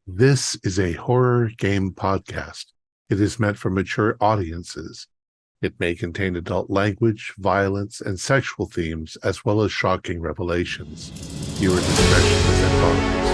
This is a horror game podcast. It is meant for mature audiences. It may contain adult language, violence, and sexual themes, as well as shocking revelations. Viewer discretion is advised.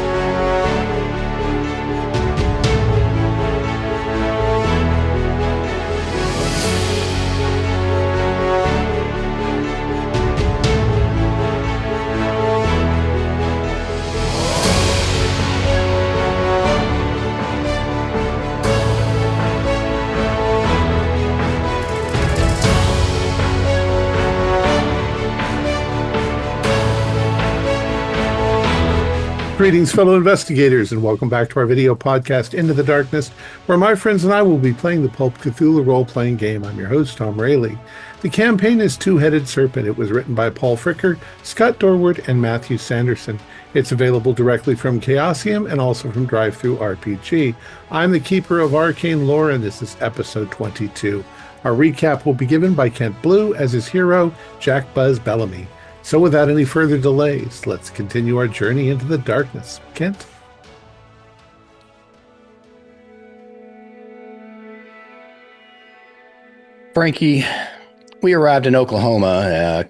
Greetings, fellow investigators, and welcome back to our video podcast, Into the Darkness, where my friends and I will be playing the Pulp Cthulhu role-playing game. I'm your host, Thom Raley. The campaign is Two Headed Serpent. It was written by Paul Fricker, Scott Dorward, and Mathew Sanderson. It's available directly from Chaosium and also from Drive-Thru RPG. I'm the keeper of arcane lore, and this is episode 22. Our recap will be given by Kent Blue as his hero, Jack Buzz Bellamy. So without any further delays, let's continue our journey into the darkness. Kent? Frankie, we arrived in Oklahoma.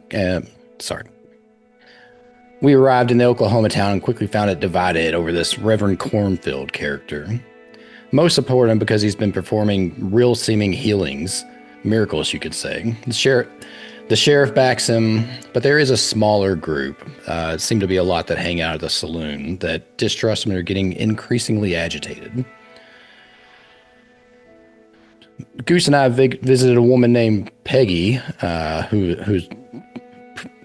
We arrived in the Oklahoma town and quickly found it divided over this Reverend Cornfield character. Most support him because he's been performing real seeming healings, miracles, you could say. The sheriff backs him, but there is a smaller group. It seemed to be a lot that hang out at the saloon that distrust him and are getting increasingly agitated. Goose and I visited a woman named Peggy, who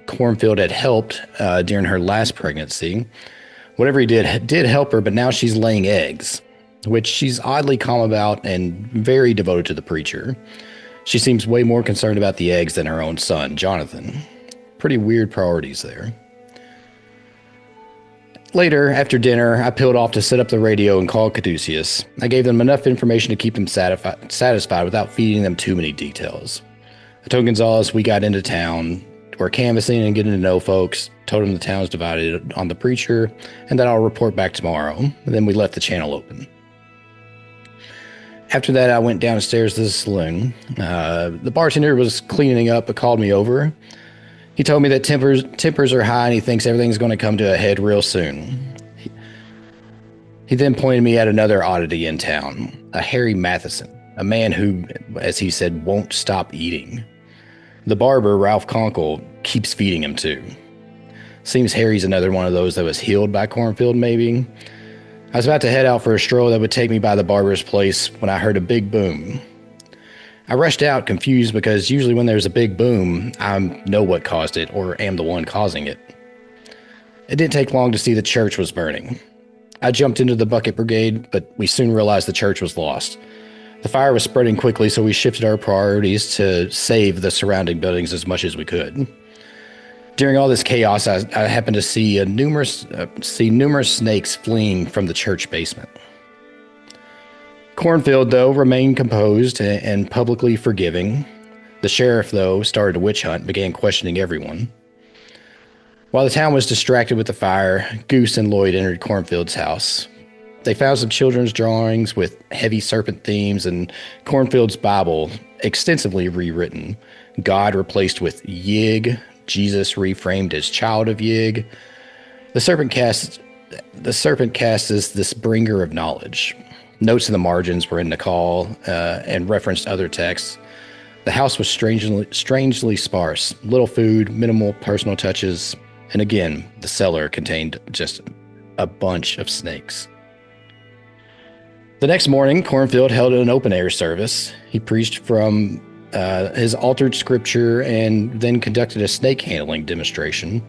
Cornfield had helped during her last pregnancy. Whatever he did help her, but now she's laying eggs, which she's oddly calm about and very devoted to the preacher. She seems way more concerned about the eggs than her own son, Jonathan. Pretty weird priorities there. Later, after dinner, I peeled off to set up the radio and call Caduceus. I gave them enough information to keep them satisfied without feeding them too many details. I told Gonzalez we got into town. We're canvassing and getting to know folks. Told him the town's divided on the preacher and that I'll report back tomorrow. And then we left the channel open. After that, I went downstairs to the saloon. The bartender was cleaning up but called me over. He told me that tempers are high and he thinks everything's going to come to a head real soon. He then pointed me at another oddity in town, a Harry Matheson, a man who, as he said, won't stop eating. The barber, Ralph Conkle, keeps feeding him too. Seems Harry's another one of those that was healed by Cornfield, maybe. I was about to head out for a stroll that would take me by the barber's place when I heard a big boom. I rushed out, confused, because usually when there's a big boom, I know what caused it, or am the one causing it. It didn't take long to see the church was burning. I jumped into the bucket brigade, but we soon realized the church was lost. The fire was spreading quickly, so we shifted our priorities to save the surrounding buildings as much as we could. During all this chaos, I happened to see numerous snakes fleeing from the church basement. Cornfield, though, remained composed and publicly forgiving. The sheriff, though, started a witch hunt and began questioning everyone. While the town was distracted with the fire, Goose and Lloyd entered Cornfield's house. They found some children's drawings with heavy serpent themes and Cornfield's Bible extensively rewritten. God replaced with Yig, Jesus reframed as child of Yig. The serpent cast is this bringer of knowledge. Notes in the margins were in Nakal and referenced other texts. The house was strangely sparse. Little food, minimal personal touches, and again, the cellar contained just a bunch of snakes. The next morning, Cornfield held an open-air service. He preached from his altered scripture and then conducted a snake handling demonstration.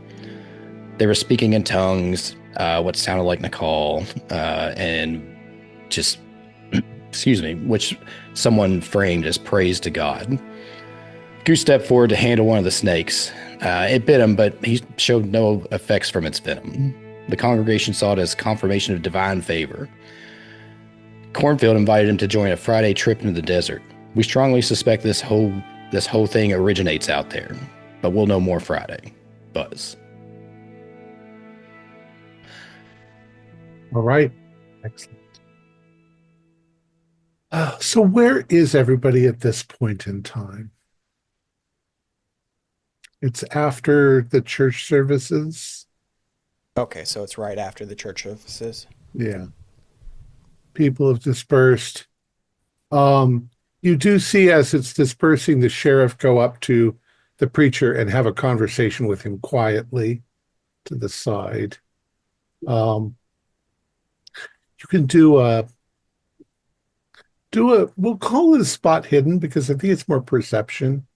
They were speaking in tongues, what sounded like Nakal, and just, which someone framed as praise to God. Goose stepped forward to handle one of the snakes. It bit him, but he showed no effects from its venom. The congregation saw it as confirmation of divine favor. Cornfield invited him to join a Friday trip into the desert. We strongly suspect this whole thing originates out there, but we'll know more Friday. Buzz. All right. Excellent. So where is everybody at this point in time? It's after the church services. Okay, so it's right after the church services. Yeah. People have dispersed. Um, you do see as it's dispersing, the sheriff go up to the preacher and have a conversation with him quietly to the side. Um, you can we'll call it a spot hidden because I think it's more perception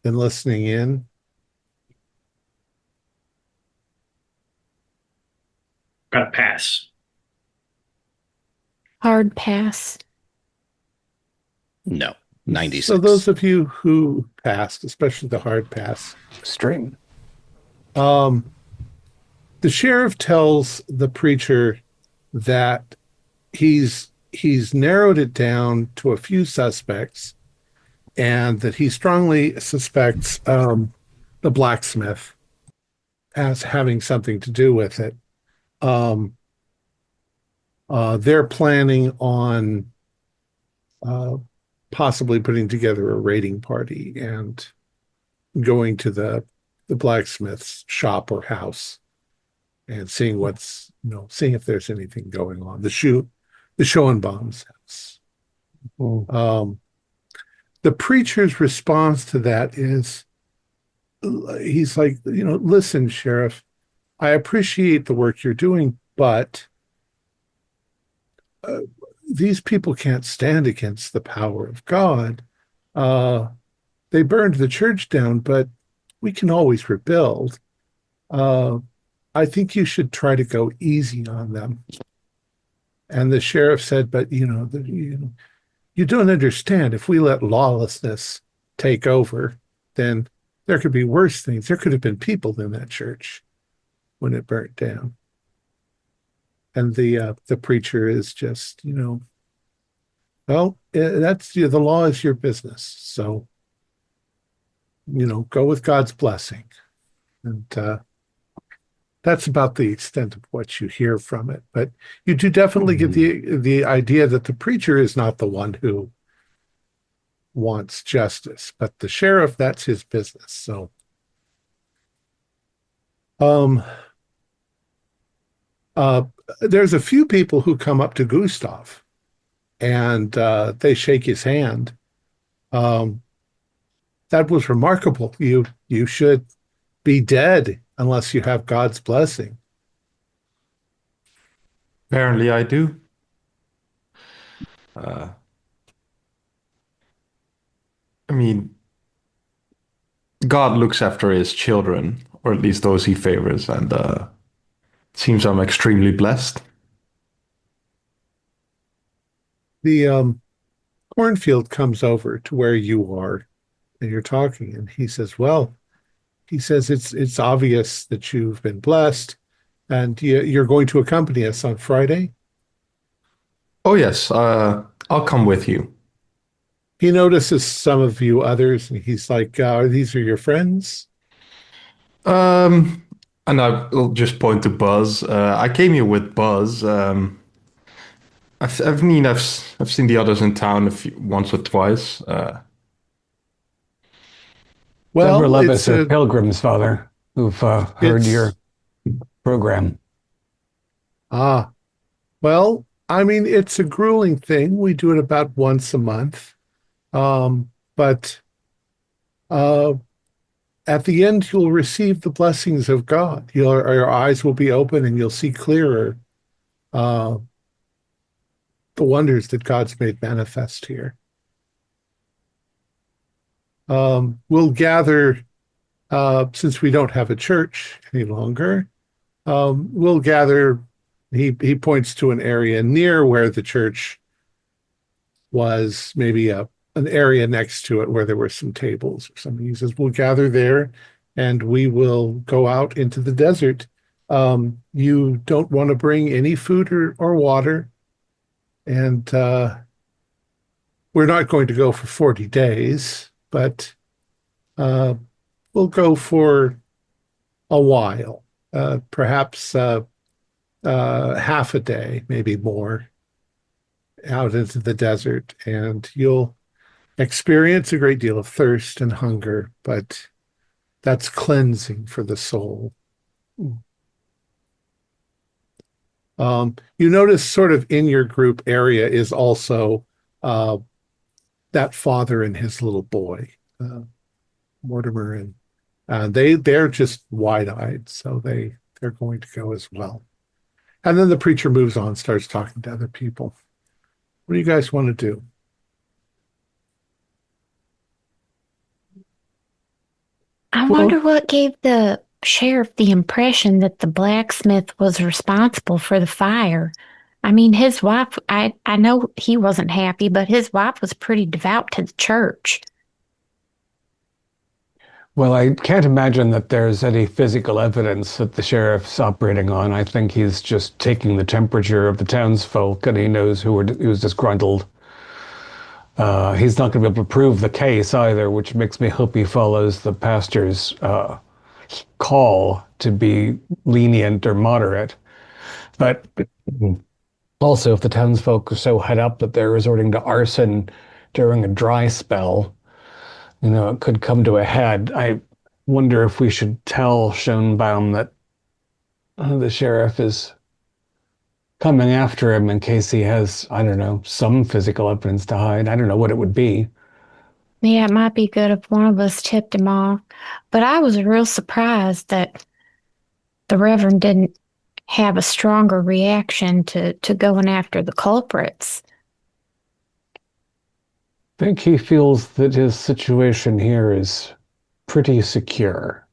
than listening in. Got to pass. Hard pass. No, 96. So those of you who passed, especially the hard pass, String. um, the sheriff tells the preacher that he's narrowed it down to a few suspects, and that he strongly suspects the blacksmith as having something to do with it. They're planning on possibly putting together a raiding party and going to the blacksmith's shop or house and seeing seeing if there's anything going on. The Schoenbaum's house. The preacher's response to that is, he's like, listen, Sheriff, I appreciate the work you're doing, but these people can't stand against the power of God. They burned the church down, but we can always rebuild. I think you should try to go easy on them. And the sheriff said, but you don't understand. If we let lawlessness take over, then there could be worse things. There could have been people in that church when it burnt down. And the preacher is just, well, that's the law is your business. So, go with God's blessing. And that's about the extent of what you hear from it. But you do definitely get the idea that the preacher is not the one who wants justice, but the sheriff, that's his business. So, there's a few people who come up to Gustav and they shake his hand. That was remarkable. You should be dead unless you have God's blessing. Apparently, I do. I mean, God looks after his children, or at least those he favors, and it seems I'm extremely blessed. The cornfield comes over to where you are and you're talking, and he says, it's obvious that you've been blessed, and you're going to accompany us on Friday. Oh, yes, I'll come with you. He notices some of you others, and he's like, these are your friends? And I'll just point to Buzz. I came here with Buzz. I've seen the others in town once or twice. Several of it's us are pilgrims, Father, who've heard your program. Well, I mean, it's a grueling thing. We do it about once a month. But at the end, you'll receive the blessings of God. Your eyes will be open and you'll see clearer the wonders that God's made manifest here. We'll gather, since we don't have a church any longer, we'll gather, he points to an area near where the church was, maybe an area next to it where there were some tables or something. He says, we'll gather there and we will go out into the desert. You don't want to bring any food or water. And we're not going to go for 40 days, but we'll go for a while, perhaps half a day, maybe more. out into the desert, and you'll experience a great deal of thirst and hunger, but that's cleansing for the soul. You notice sort of in your group area is also that father and his little boy, Mortimer, and they're just wide-eyed, so they're going to go as well. And then the preacher moves on, starts talking to other people. What do you guys want to do? I wonder what gave the sheriff the impression that the blacksmith was responsible for the fire. I mean, his wife, I know he wasn't happy, but his wife was pretty devout to the church. Well, I can't imagine that there's any physical evidence that the sheriff's operating on. I think he's just taking the temperature of the townsfolk, and he knows who's disgruntled. He's not going to be able to prove the case either, which makes me hope he follows the pastor's call to be lenient or moderate. But also, if the townsfolk are so head up that they're resorting to arson during a dry spell, it could come to a head. I wonder if we should tell Schoenbaum that the sheriff is coming after him in case he has, I don't know, some physical evidence to hide. I don't know what it would be. Yeah, it might be good if one of us tipped him off. But I was real surprised that the Reverend didn't have a stronger reaction to going after the culprits. I think he feels that his situation here is pretty secure.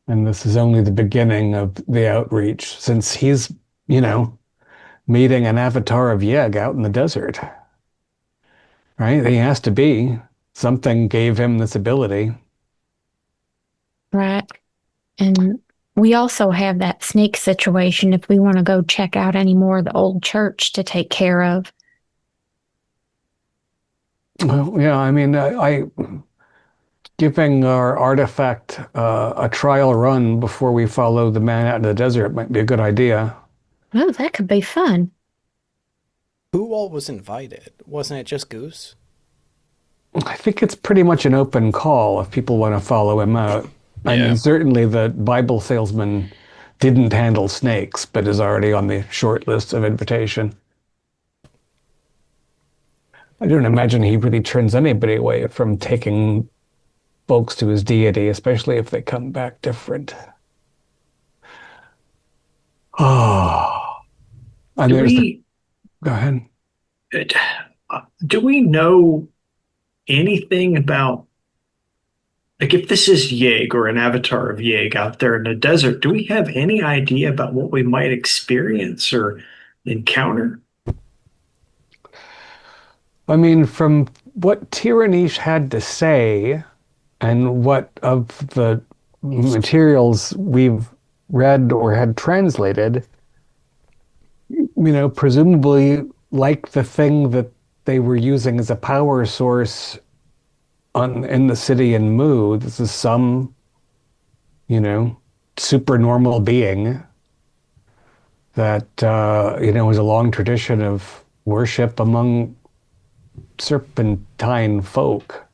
And this is only the beginning of the outreach, since he's, meeting an avatar of Yeg out in the desert. Right? He has to be. Something gave him this ability. Right. And we also have that snake situation if we want to go check out any more of the old church to take care of. Well, yeah, I mean, giving our artifact a trial run before we follow the man out in the desert might be a good idea. Oh, that could be fun. Who all was invited? Wasn't it just Goose? I think it's pretty much an open call if people want to follow him out. I mean, certainly the Bible salesman didn't handle snakes, but is already on the short list of invitation. I don't imagine he really turns anybody away from taking folks to his deity, especially if they come back different. Oh. And go ahead. Do we know anything about, like, if this is Yeg or an avatar of Yeg out there in the desert, do we have any idea about what we might experience or encounter? I mean, from what Tyrannish had to say and what of the materials we've read or had translated, presumably like the thing that they were using as a power source in the city in Mu, this is some, supernormal being that, has a long tradition of worship among serpentine folk.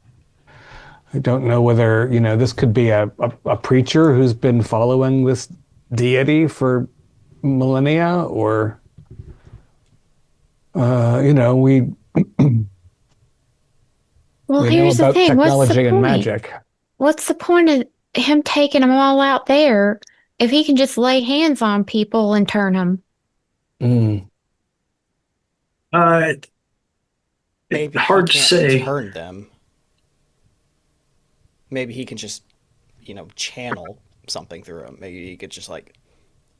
I don't know whether, this could be a preacher who's been following this deity for millennia, or, we Well, we know here's the about thing. What's technology the and point? magic. What's the point of him taking them all out there if he can just lay hands on people and turn them? Mm. Maybe Hard he to can't say. turn them. Maybe he can just, channel something through him. Maybe he could just,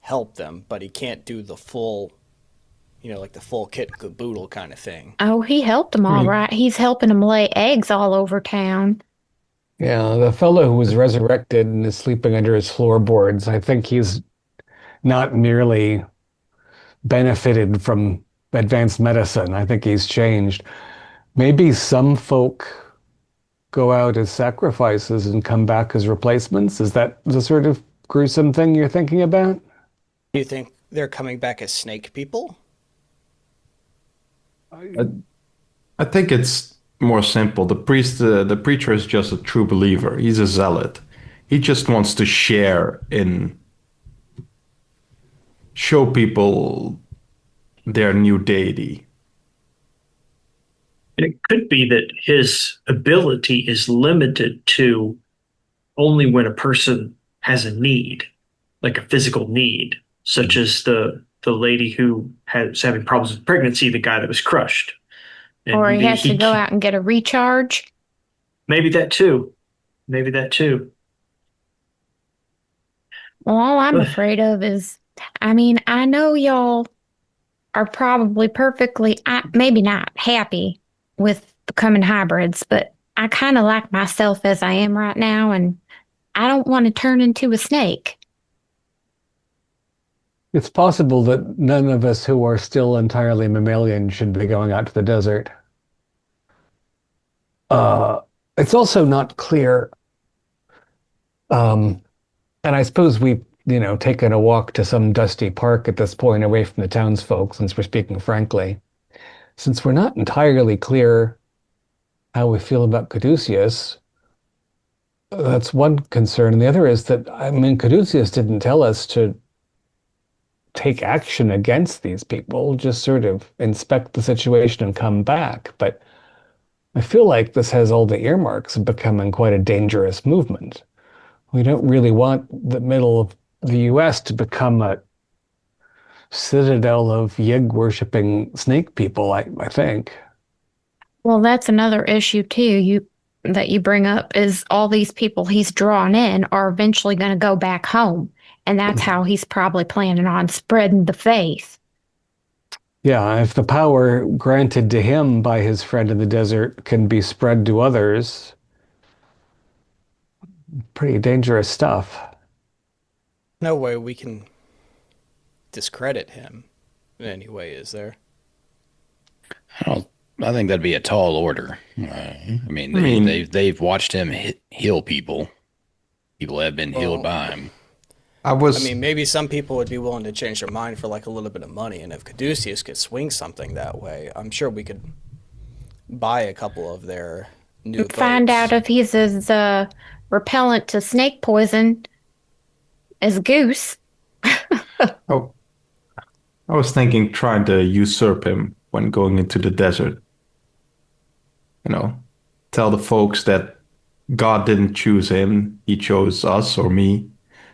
help them, but he can't do the full, the full kit and caboodle kind of thing. Oh, he helped them all right. He's helping them lay eggs all over town. Yeah, the fellow who was resurrected and is sleeping under his floorboards, I think he's not merely benefited from advanced medicine. I think he's changed. Maybe some folk go out as sacrifices and come back as replacements. Is that the sort of gruesome thing you're thinking about? Do you think they're coming back as snake people? I, I think it's more simple. The preacher is just a true believer. He's a zealot. He just wants to show people their new deity. And it could be that his ability is limited to only when a person has a need, like a physical need, such as the lady who was having problems with pregnancy, the guy that was crushed. And Or he has to go out and get a recharge. Maybe that too. Maybe that too. Well, all I'm afraid of is, I mean, I know y'all are probably perfectly, maybe not happy with becoming hybrids, but I kind of like myself as I am right now, and I don't want to turn into a snake. It's possible that none of us who are still entirely mammalian should be going out to the desert. It's also not clear. And I suppose we've, taken a walk to some dusty park at this point away from the townsfolk, since we're speaking frankly. Since we're not entirely clear how we feel about Caduceus, that's one concern. And the other is that, I mean, Caduceus didn't tell us to take action against these people, just sort of inspect the situation and come back. But I feel like this has all the earmarks of becoming quite a dangerous movement. We don't really want the middle of the US to become a citadel of yig-worshipping snake people, I think. Well, that's another issue too. That you bring up is all these people he's drawn in are eventually going to go back home, and that's how he's probably planning on spreading the faith. Yeah, if the power granted to him by his friend in the desert can be spread to others, pretty dangerous stuff. No way we can discredit him in any way, is there? I think that'd be a tall order. They've watched him heal people. People have been healed by him. I mean, maybe some people would be willing to change their mind for like a little bit of money, and if Caduceus could swing something that way, I'm sure we could buy a couple of their new boats. Find out if he's as repellent to snake poison as Goose. Oh, I was thinking trying to usurp him when going into the desert. Tell the folks that God didn't choose him, he chose us or me.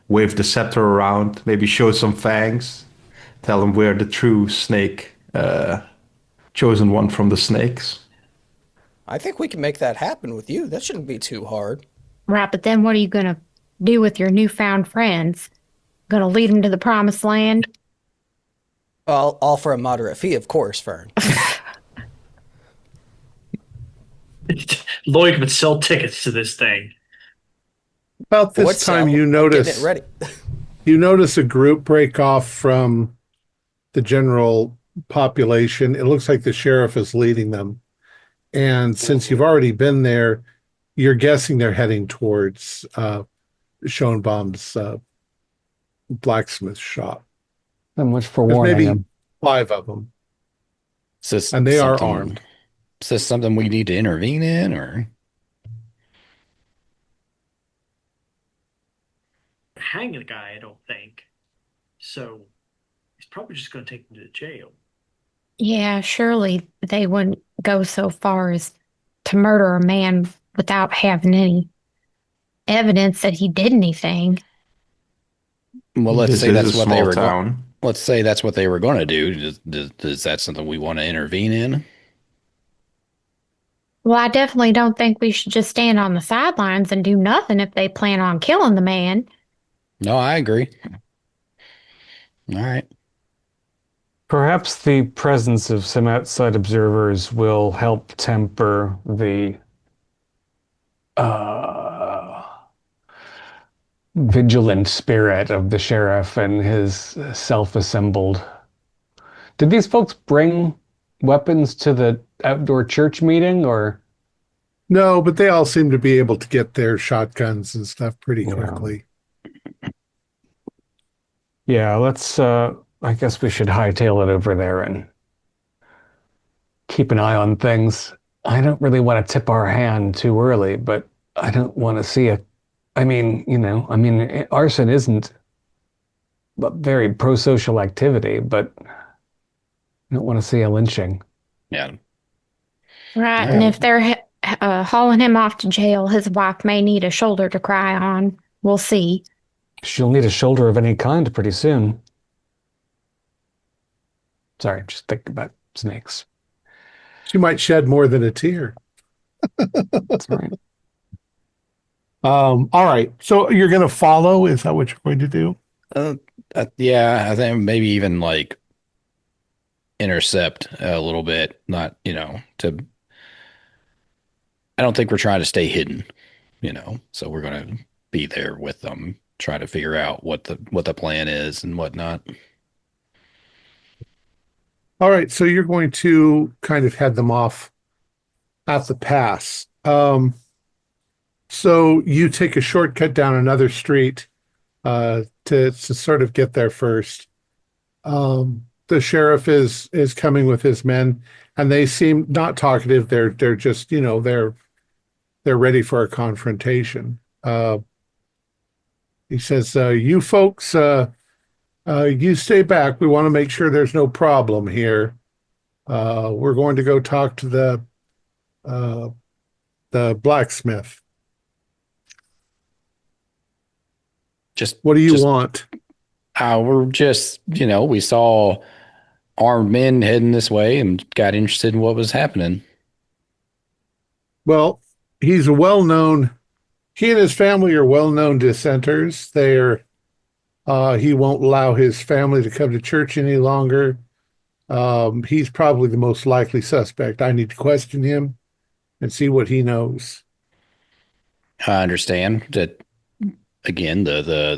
Wave the scepter around, maybe show some fangs. Tell them we're the true snake, chosen one from the snakes. I think we can make that happen with you. That shouldn't be too hard. Right, but then what are you going to do with your newfound friends? Going to lead them to the promised land? All for a moderate fee, of course, Fern. Lloyd would sell tickets to this thing. About this time, you notice a group break off from the general population. It looks like the sheriff is leading them. And since you've already been there, you're guessing they're heading towards Schoenbaum's blacksmith shop. So much for warning maybe him. 5 of them. And they are armed. Is this something we need to intervene in, or? Hang the guy, I don't think. So he's probably just going to take him to jail. Yeah, surely they wouldn't go so far as to murder a man without having any evidence that he did anything. Well, let's say that's what they were doing. Let's say that's what they were going to do. Is that something we want to intervene in? Well, I definitely don't think we should just stand on the sidelines and do nothing if they plan on killing the man. No, I agree. All right. Perhaps the presence of some outside observers will help temper the vigilant spirit of the sheriff and his self-assembled. Did these folks bring weapons to the outdoor church meeting, or? No, but they all seem to be able to get their shotguns and stuff pretty quickly. Yeah, let's, I guess we should hightail it over there and keep an eye on things. I don't really want to tip our hand too early, but I don't want to see arson isn't a very pro-social activity, but I don't want to see a lynching. Yeah. Right. Yeah. And if they're hauling him off to jail, his wife may need a shoulder to cry on. We'll see. She'll need a shoulder of any kind pretty soon. Sorry, just think about snakes. She might shed more than a tear. That's right. All right. So you're going to follow? Is that what you're going to do? Yeah, I think maybe even like intercept a little bit. Not, to. I don't think we're trying to stay hidden, So we're going to be there with them, try to figure out what the plan is and whatnot. All right. So you're going to kind of head them off at the pass. So you take a shortcut down another street to sort of get there first. The sheriff is coming with his men, and they seem not talkative. They're just they're ready for a confrontation. He says, "You folks, you stay back. We want to make sure there's no problem here. We're going to go talk to the blacksmith. What do you want?" We're just, we saw armed men heading this way and got interested in what was happening. Well, he's a well-known. He and his family are well-known dissenters. He won't allow his family to come to church any longer. He's probably the most likely suspect. I need to question him and see what he knows. I understand that. Again,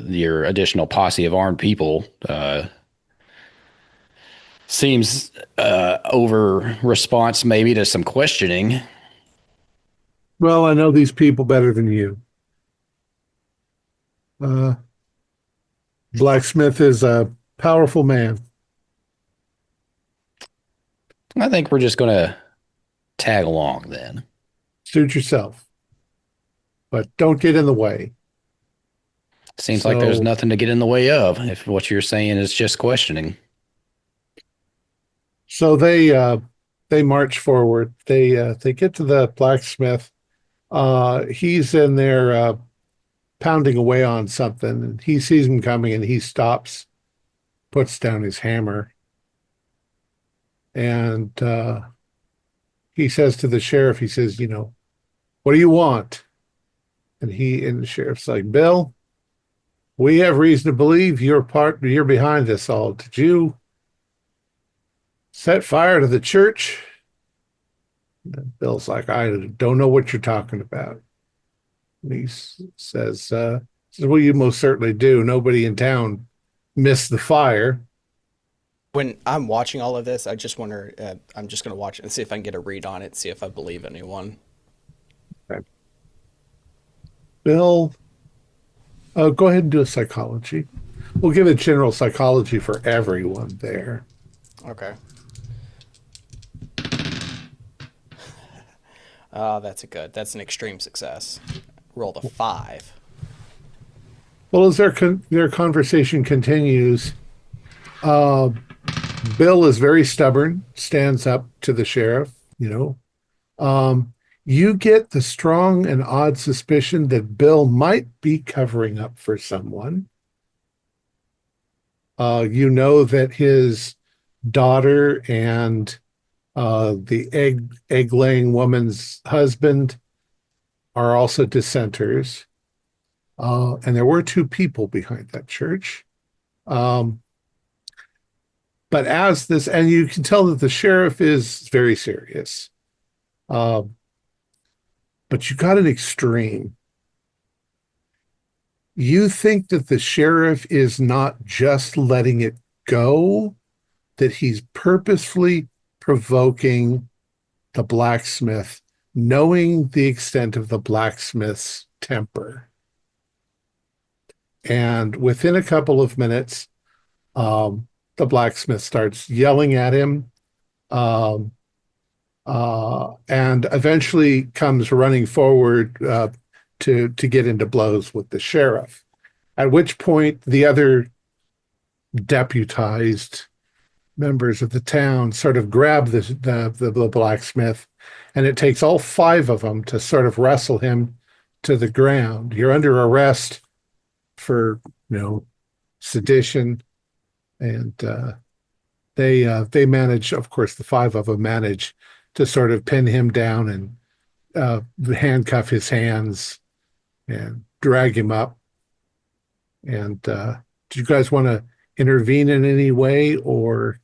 your additional posse of armed people seems over response maybe to some questioning. Well, I know these people better than you. Blacksmith is a powerful man. I think we're just going to tag along then. Suit yourself, but don't get in the way. Seems like there's nothing to get in the way of, if what you're saying is just questioning. So they march forward. They get to the blacksmith. He's in there pounding away on something, and he sees him coming, and he stops, puts down his hammer, and he says to the sheriff, he says, "What do you want?" And the sheriff's like, "Bill, we have reason to believe you're behind this all. Did you set fire to the church?" And Bill's like, "I don't know what you're talking about." And he says, "Well, you most certainly do. Nobody in town missed the fire." When I'm watching all of this, I just wonder, I'm just going to watch it and see if I can get a read on it, see if I believe anyone. Okay. Bill, go ahead and do a psychology. We'll give it general psychology for everyone there. Okay. Oh, that's an extreme success. Rolled a 5. Well, as their conversation continues, Bill is very stubborn, stands up to the sheriff, You get the strong and odd suspicion that Bill might be covering up for someone. You know that his daughter and the egg-laying woman's husband are also dissenters. And there were 2 people behind that church. But and you can tell that the sheriff is very serious. But you got an extreme. You think that the sheriff is not just letting it go, that he's purposefully provoking the blacksmith, knowing the extent of the blacksmith's temper. And within a couple of minutes, the blacksmith starts yelling at him. and eventually comes running forward to get into blows with the sheriff. At which point, the other deputized members of the town sort of grab the blacksmith, and it takes all 5 of them to sort of wrestle him to the ground. You're under arrest for sedition, and they manage, of course, the 5 of them manage to sort of pin him down and handcuff his hands and drag him up. And do you guys want to intervene in any way, or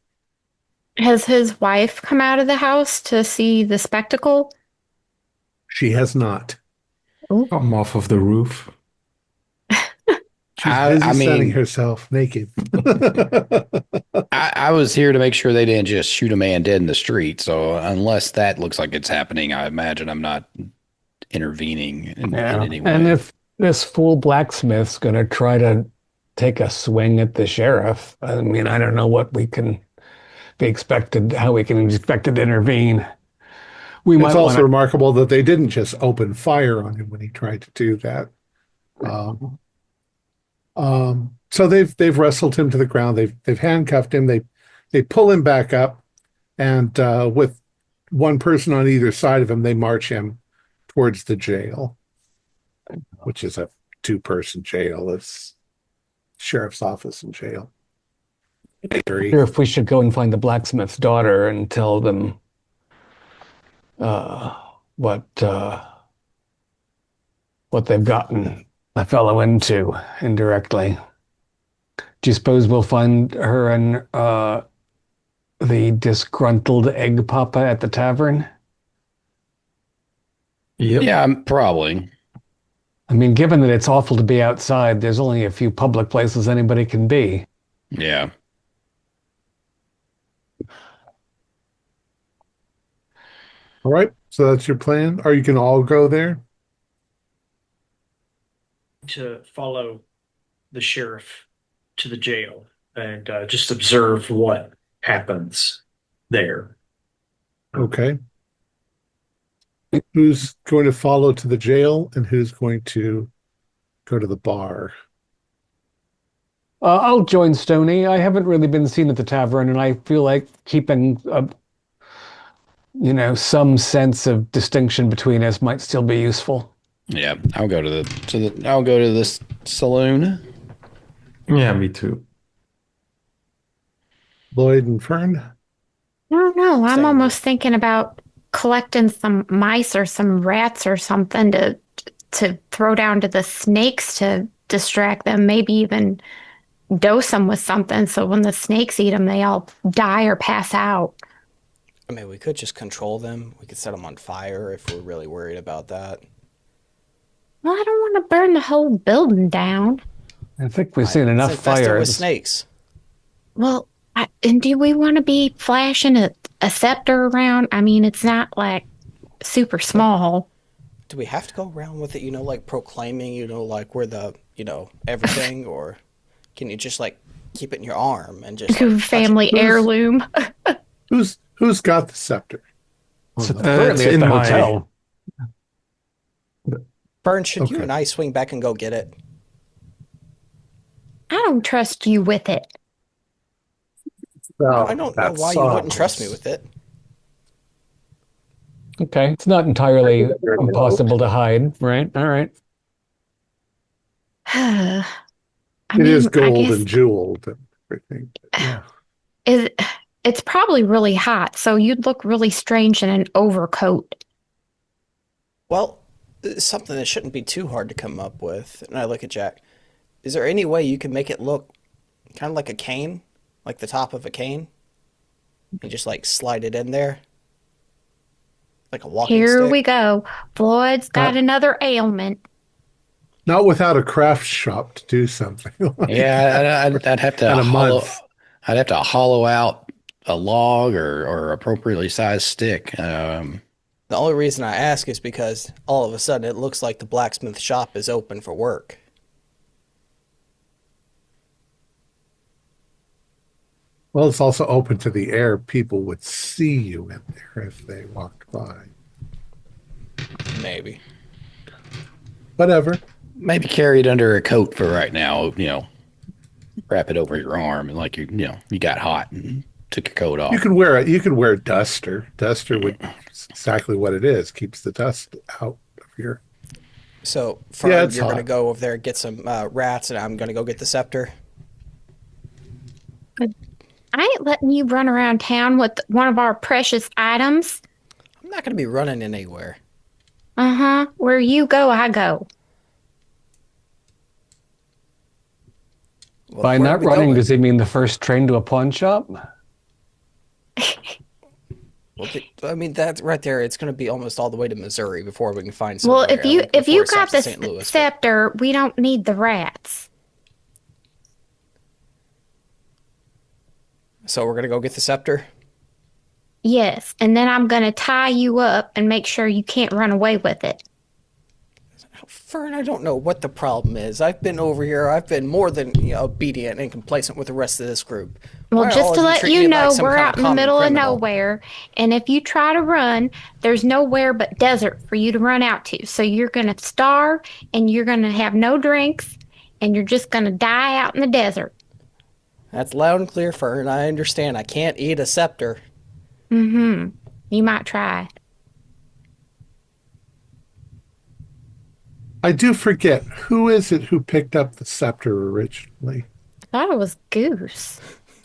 Has his wife come out of the house to see the spectacle? she has not? Come off of the roof. She's busy sunning herself naked. I was here to make sure they didn't just shoot a man dead in the street. So unless that looks like it's happening, I imagine I'm not intervening in any way. And if this fool blacksmith's going to try to take a swing at the sheriff, I mean, I don't know what we can be expected, how we can expect to intervene. It's also remarkable that they didn't just open fire on him when he tried to do that. So they've wrestled him to the ground. They've handcuffed him. They pull him back up, and with one person on either side of him, they march him towards the jail, which is a 2-person jail. It's sheriff's office and jail. I wonder if we should go and find the blacksmith's daughter and tell them what they've gotten a fellow into indirectly. Do you suppose we'll find her and the disgruntled egg papa at the tavern? Yep. Yeah, probably. I mean, given that it's awful to be outside, there's only a few public places anybody can be. Yeah. All right, so that's your plan. Or you can all go there. To follow the sheriff to the jail and just observe what happens there. Okay. Who's going to follow to the jail, and who's going to go to the bar? I'll join Stoney. I haven't really been seen at the tavern, and I feel like keeping some sense of distinction between us might still be useful. Yeah, I'll go to this saloon. Yeah, me too. Lloyd and Fern? I don't know. I'm Same. almost thinking about collecting some mice or some rats or something to throw down to the snakes to distract them. Maybe even dose them with something so when the snakes eat them, they all die or pass out. I mean, we could just control them. We could set them on fire if we're really worried about that. Well, I don't want to burn the whole building down. I think we've seen enough It's infested fire. with snakes. Well, and do we want to be flashing a scepter around? I mean, it's not like super small. Do we have to go around with it, like proclaiming, like we're the, everything? Or can you just, like, keep it in your arm and just, like, Family heirloom. Who's got the scepter? It's It's currently at in the my- hotel. Burn, should you Okay. and I swing back and go get it? I don't trust you with it. I don't know why you wouldn't trust me with it. Okay, it's not entirely impossible to hide, right? All right. I It is mean, I gold guess and jeweled and everything. Yeah. it's probably really hot, so you'd look really strange in an overcoat. Well, it's something that shouldn't be too hard to come up with. And I look at Jack. Is there any way you can make it look kind of like a cane? Like the top of a cane? And just, like, slide it in there? Like a walking Here stick? we go. Floyd's got another ailment. Not without a craft shop to do something. Yeah, I'd have to And a month. I'd have to hollow out a log or appropriately sized stick. The only reason I ask is because all of a sudden it looks like the blacksmith shop is open for work. Well, it's also open to the air. People would see you in there if they walked by. Maybe. Whatever. Maybe carry it under a coat for right now. Wrap it over your arm and like you got hot and took your coat off. You could wear a duster. Duster would exactly what it is. Keeps the dust out of your. So, Fern, Yeah, it's you're going to hot. go over there and get some rats, and I'm going to go get the scepter. I ain't letting you run around town with one of our precious items. I'm not going to be running anywhere. Uh-huh. Where you go, I go. Well, By where are not we running, going? does he mean the first train to a pawn shop? Well, I mean, that's right there. It's going to be almost all the way to Missouri before we can find Well, somewhere. if before you it stops got in the St. Louis, but- scepter, we don't need the rats. So we're going to go get the scepter? Yes, and then I'm going to tie you up and make sure you can't run away with it. Fern, I don't know what the problem is. I've been over here. I've been more than obedient and complacent with the rest of this group. Well, Why are just all to of let treating you me like know, some we're kind out in the common middle of criminal? nowhere, and if you try to run, there's nowhere but desert for you to run out to. So you're going to starve, and you're going to have no drinks, and you're just going to die out in the desert. That's loud and clear, Fern. I understand. I can't eat a scepter. Mm-hmm. You might try. I do forget, who is it who picked up the scepter originally? I thought it was Goose.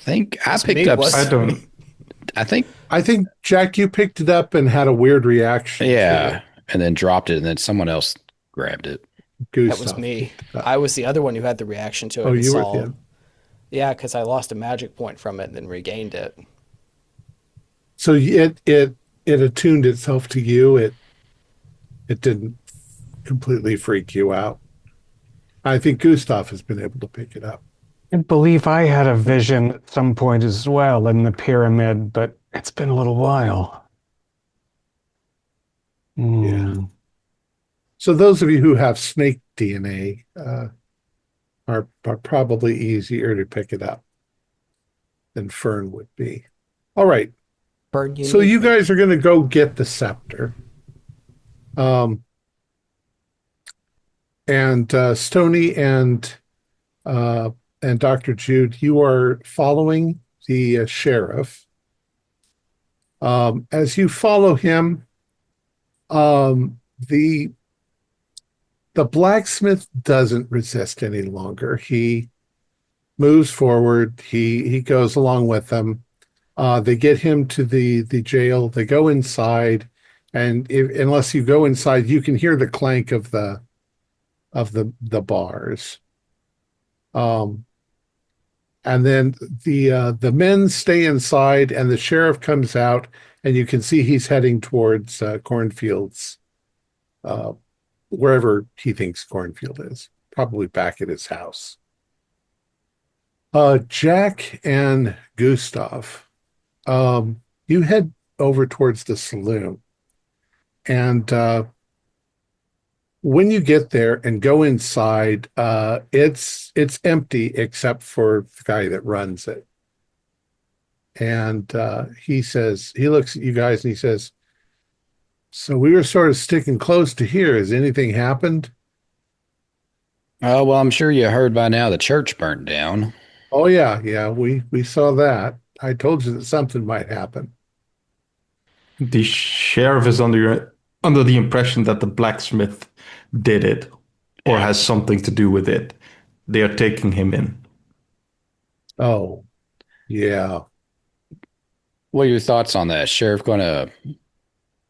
I me, picked up. was- I don't. I think I think, Jack, you picked it up and had a weird reaction. to yeah, it. and then dropped it, and then someone else grabbed it. Goose That was stuff. me. I was the other one who had the reaction to it. Oh, and you were saw- him. Yeah, because I lost a magic point from it and then regained it. So it attuned itself to you. It didn't completely freak you out. I think Gustav has been able to pick it up. I believe I had a vision at some point as well in the pyramid, but it's been a little while. Yeah. So those of you who have snake DNA are probably easier to pick it up than Fern would be. All right. Fern, So need you me. guys are going to go get the scepter. And Stoney and Dr. Jude, you are following the sheriff. As you follow him, the blacksmith doesn't resist any longer. He moves forward. He goes along with them. They get him to the jail. They go inside, and unless you go inside, you can hear the clank of the bars. And then the men stay inside, and the sheriff comes out, and you can see he's heading towards cornfields, wherever he thinks cornfield is, probably back at his house. Jack and Gustav, you head over towards the saloon, and when you get there and go inside, it's empty except for the guy that runs it. And he looks at you guys and he says, "So we were sort of sticking close to here. Has anything happened?" Oh, well, I'm sure you heard by now the church burnt down. "Oh yeah, we saw that. I told you that something might happen." The sheriff is under the impression that the blacksmith did it or has something to do with it. They are taking him in. "Oh, yeah." What are your thoughts on that? Sheriff going to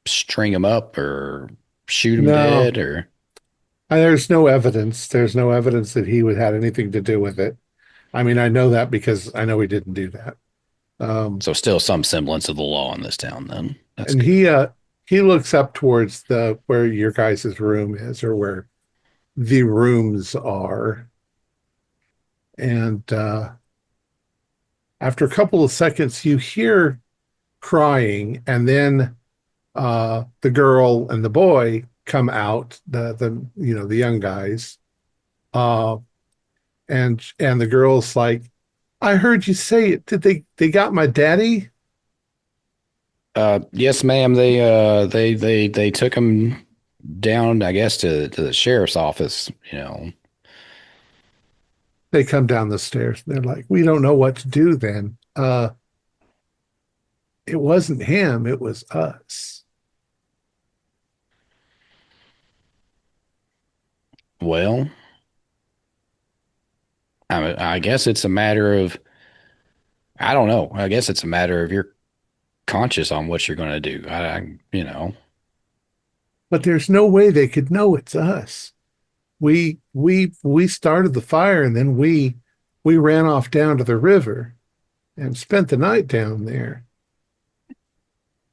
string him up or shoot him No. dead or? There's no evidence. There's no evidence that he would had anything to do with it. I mean, I know that because I know he didn't do that. So still some semblance of the law in this town then. That's And good. he looks up towards where your guys' room is, or where the rooms are. And after a couple of seconds, you hear crying, and then the girl and the boy come out, the young guys. And the girl's like, I heard you say it. Did they got my daddy? Yes, ma'am. They took him down, I guess, to the sheriff's office, you know. They come down the stairs. They're like, we don't know what to do then. It wasn't him, it was us. Well, I guess it's a matter of, I don't know. I guess it's a matter of you're conscious on what you're going to do. You know, But there's no way they could know it's us. We started the fire and then we ran off down to the river and spent the night down there.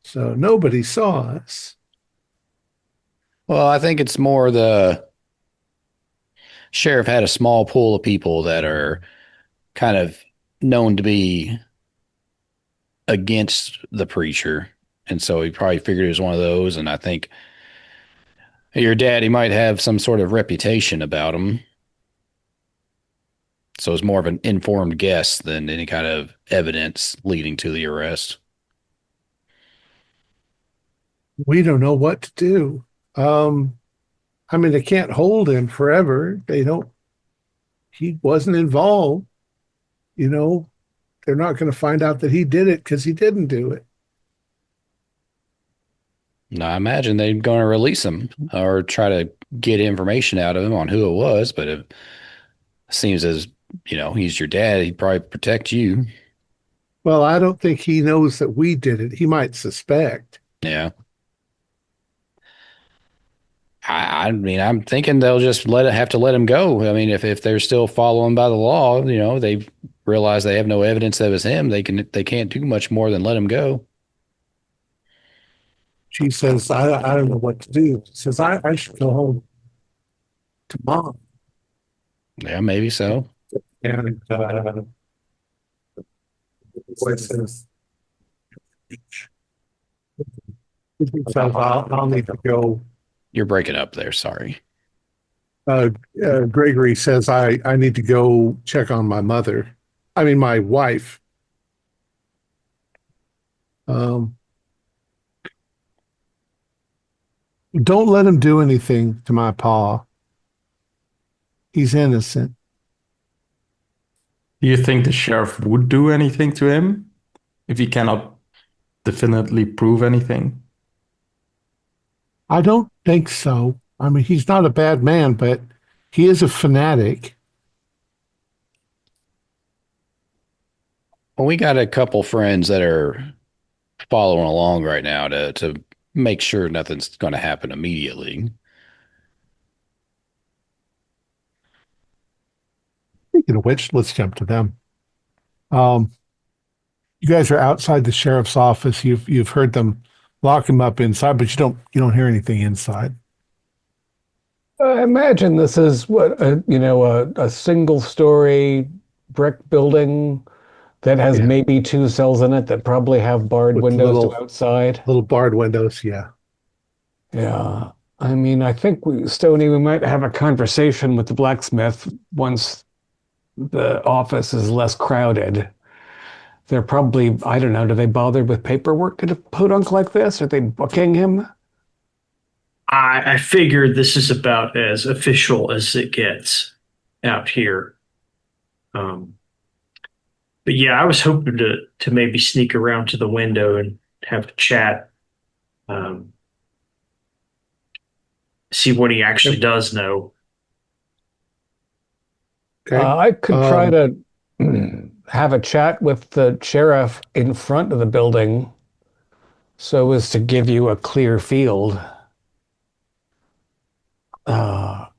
So nobody saw us. well, I think it's more the sheriff had a small pool of people that are kind of known to be against the preacher. And so he probably figured it was one of those. And I think your daddy might have some sort of reputation about him. So it's more of an informed guess than any kind of evidence leading to the arrest. We don't know what to do. I mean, they can't hold him forever. They don't, he wasn't involved. You know, they're not going to find out that he did it because he didn't do it. Now, I imagine they're going to release him or try to get information out of him on who it was, but it seems as, you know, he's your dad. He'd probably protect you. Well, I don't think he knows that we did it. He might suspect. Yeah. I mean, I'm thinking they'll just have to let him go. I mean, if they're still following by the law, you know, they realize they have no evidence that it was him. They can't do much more than let him go. She says, I don't know what to do. She says, I should go home to mom. Yeah, maybe so. And the boy says, I'll need to go. You're breaking up there. Sorry. Gregory says, I need to go check on my mother. I mean, my wife. Don't let him do anything to my pa. He's innocent. Do you think the sheriff would do anything to him if he cannot definitely prove anything? I don't think so. I mean, he's not a bad man, but he is a fanatic. Well, we got a couple friends that are following along right now to make sure nothing's going to happen immediately. Speaking of which, let's jump to them. Um, you guys are outside the sheriff's office. You've heard them lock him up inside, but you don't hear anything inside. I imagine this is a single story brick building that has Yeah. maybe two cells in it that probably have barred With windows little- to outside. Little barred windows, yeah. Yeah. I mean, I think Stoney, we might have a conversation with the blacksmith once the office is less crowded. They're probably, I don't know, do they bother with paperwork at a podunk like this? Are they booking him? I figured this is about as official as it gets out here. But yeah, I was hoping to maybe sneak around to the window and have a chat. See what he actually does know. Okay. I could try to have a chat with the sheriff in front of the building so as to give you a clear field. Well,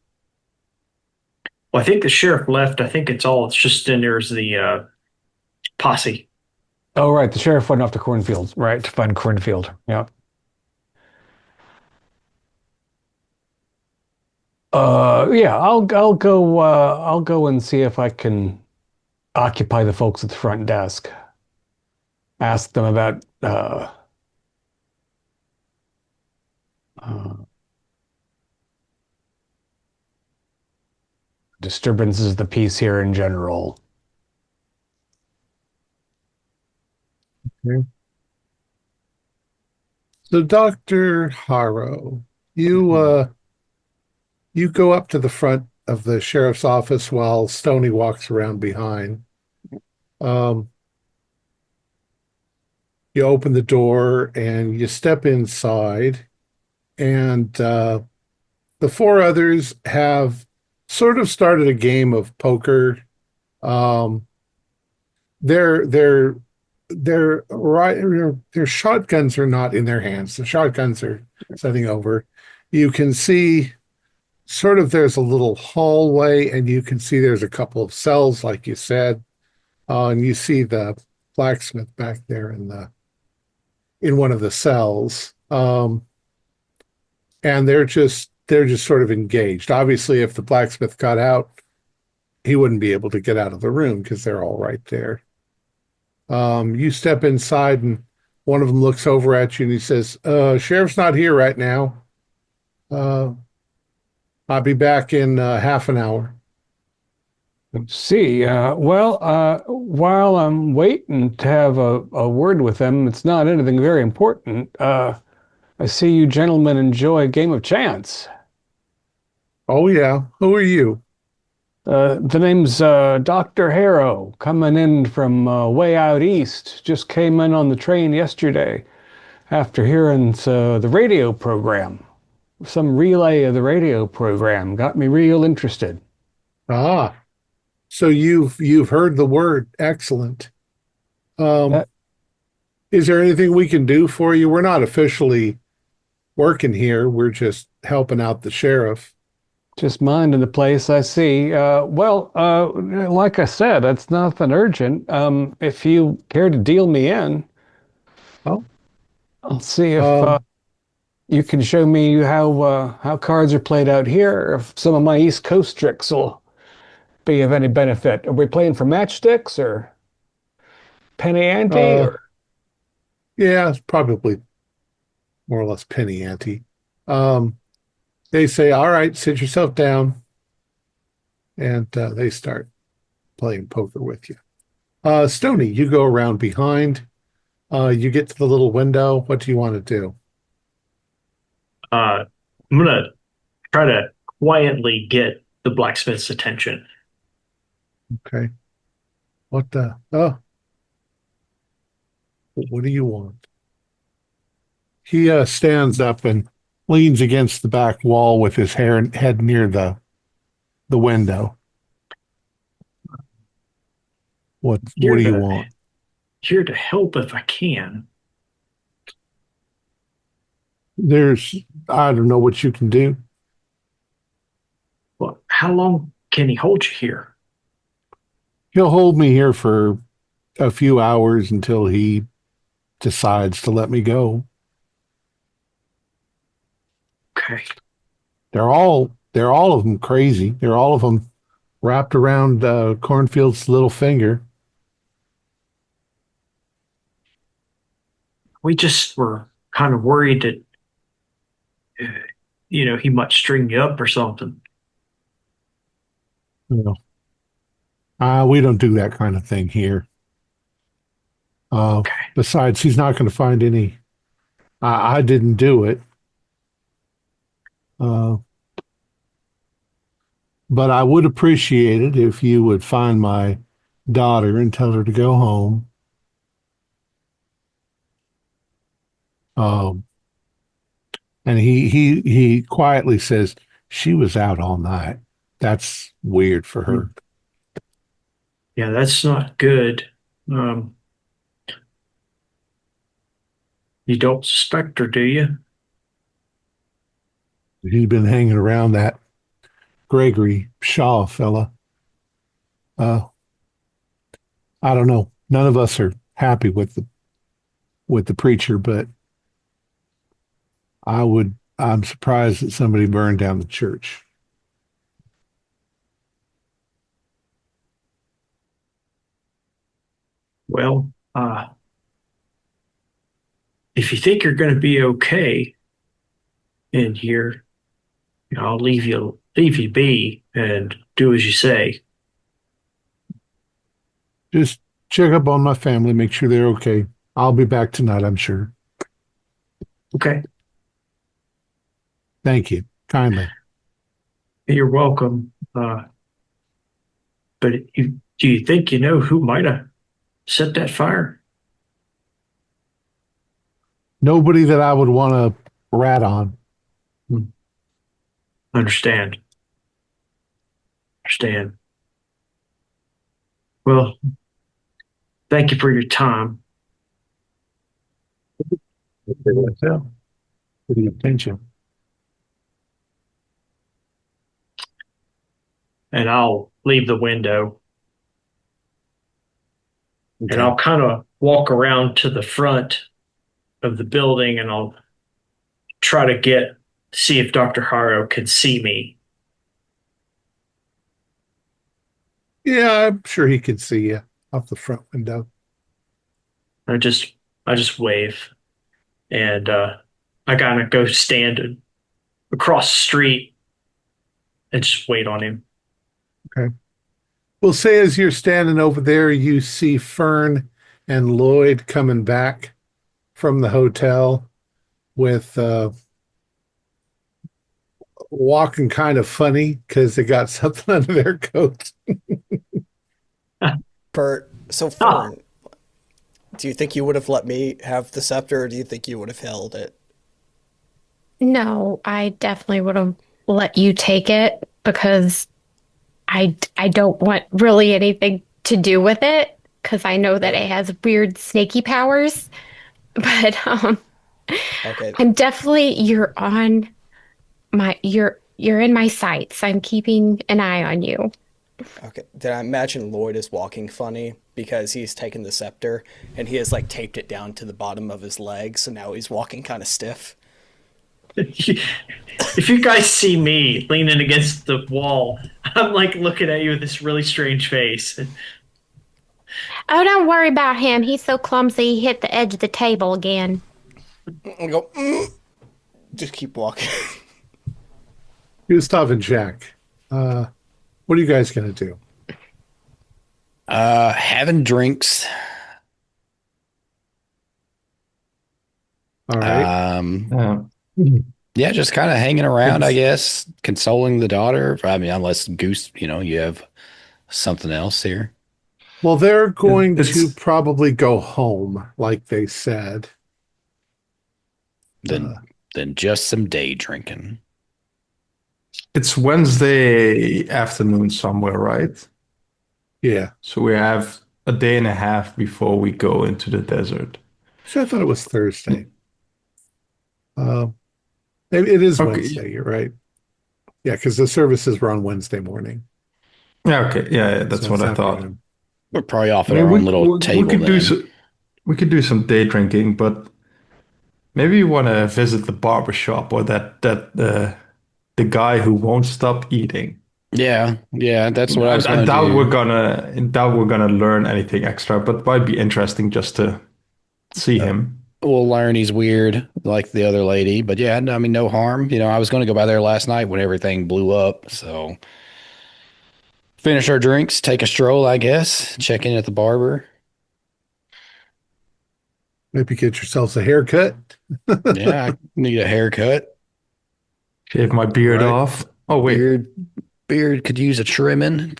I think the sheriff left. I think it's just in there is the posse. Oh, right. The sheriff went off to cornfields, right, to find cornfield. Yeah. Yeah, I'll go I'll go and see if I can occupy the folks at the front desk. Ask them about uh, disturbances of the peace here in general. Okay. So, Dr. Harrow, you go up to the front of the sheriff's office while Stoney walks around behind. Um, you open the door and you step inside, and the four others have sort of started a game of poker. Um, their their their shotguns are not in their hands. The shotguns are setting over. You can see sort of there's a little hallway, and you can see there's a couple of cells, like you said, and you see the blacksmith back there in one of the cells, and they're just sort of engaged. Obviously, if the blacksmith got out, he wouldn't be able to get out of the room because they're all right there. You step inside, and one of them looks over at you and he says, "Sheriff's not here right now. Uh, I'll be back in half an hour." Let's see. While I'm waiting to have a word with them, it's not anything very important. I see you gentlemen enjoy a game of chance. Oh, yeah. Who are you? The name's Dr. Harrow, coming in from way out east. Just came in on the train yesterday after hearing the radio program. Some relay of the radio program got me real interested. Ah, so you've heard the word. Excellent. Um, That is there anything we can do for you? We're not officially working here. We're just helping out the sheriff. Just minding the place, I see. Like I said, it's nothing urgent. If you care to deal me in, Oh, I'll see if um, you can show me how cards are played out here. If some of my East Coast tricks will be of any benefit. Are we playing for matchsticks or penny ante uh, or? yeah, it's probably more or less penny ante. Um, they say, "All right, sit yourself down," and they start playing poker with you. Stony, you go around behind. You get to the little window. What do you want to do? I'm gonna try to quietly get the blacksmith's attention. Okay. What the? Oh, what do you want? He stands up and leans against the back wall with his head near the window. What Here do you to want? here to help if I can. There's I don't know what you can do. Well, how long can he hold you here? He'll hold me here for a few hours until he decides to let me go. Okay. They're all of them crazy. They're all of them wrapped around Cornfield's little finger. We just were kind of worried that he might string you up or something. You know, we don't do that kind of thing here. Okay. Besides, he's not going to find any. I didn't do it. Uh, but I would appreciate it if you would find my daughter and tell her to go home. Um, and he quietly says she was out all night. That's weird for her. Yeah, that's not good. Um, you don't suspect her, do you? He's been hanging around that Gregory Shaw fella. Uh, I don't know. None of us are happy with the preacher, but I'm surprised that somebody burned down the church. Well, if you think you're going to be okay in here, I'll leave you be and do as you say. Just check up on my family, make sure they're okay. I'll be back tonight, I'm sure. Okay. Thank you kindly. You're welcome. But do you think you know who might have set that fire? Nobody that I would want to rat on. Understand. Understand. Well, thank you for your time. For the attention. And I'll leave the window. Okay. And I'll kind of walk around to the front of the building and I'll try to see if Dr. Haro can see me. Yeah, I'm sure he could see you off the front window. I just wave. And I kind of go stand across the street and just wait on him. Okay. We'll say as you're standing over there, you see Fern and Lloyd coming back from the hotel with walking kind of funny because they got something under their coats. Bert, so Fern, do you think you would have let me have the scepter, or do you think you would have held it? No, I definitely would have let you take it because I don't want really anything to do with it because I know that it has weird snaky powers. But Okay. I'm definitely you're in my sights. I'm keeping an eye on you. Okay. Then I imagine Lloyd is walking funny because he's taken the scepter and he has like taped it down to the bottom of his leg, so now he's walking kind of stiff. If you guys see me leaning against the wall, I'm like looking at you with this really strange face. Oh, don't worry about him. He's so clumsy. He hit the edge of the table again. I go, just keep walking. Gustav and Jack, what are you guys going to do? Having drinks. All right. Yeah, just kind of hanging around, I guess, consoling the daughter. I mean, unless Goose, you have something else here. Well, they're going to probably go home, like they said. Then just some day drinking. It's Wednesday afternoon somewhere, right? Yeah. So we have a day and a half before we go into the desert. So I thought it was Thursday. It is Okay. Wednesday, you're right. Yeah, because the services were on Wednesday morning. Yeah, okay. Yeah, that's So what it's I thought. afternoon. We're probably off at our own little table then. We could do some day drinking, but maybe you want to visit the barber shop or the guy who won't stop eating. Yeah, that's what I was going to doubt do. we're gonna learn anything extra, but it might be interesting just to see him. We'll learn he's weird like the other lady, but yeah, I mean, no harm. I was going to go by there last night when everything blew up, so finish our drinks, take a stroll, I guess, check in at the barber. Maybe get yourselves a haircut. Yeah, I need a haircut. Shave my beard off. Oh wait, Beard could use a trimming.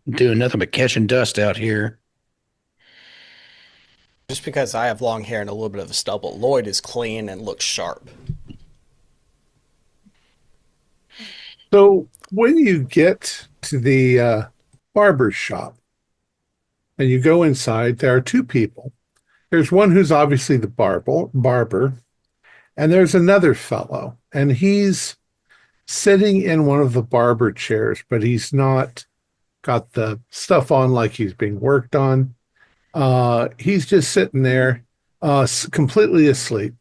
Doing nothing but catching dust out here. Just because I have long hair and a little bit of a stubble, Lloyd is clean and looks sharp. So when you get to the barber shop and you go inside, there are two people. There's one who's obviously the barber, and there's another fellow, and he's sitting in one of the barber chairs, but he's not got the stuff on like he's being worked on. He's just sitting there, completely asleep.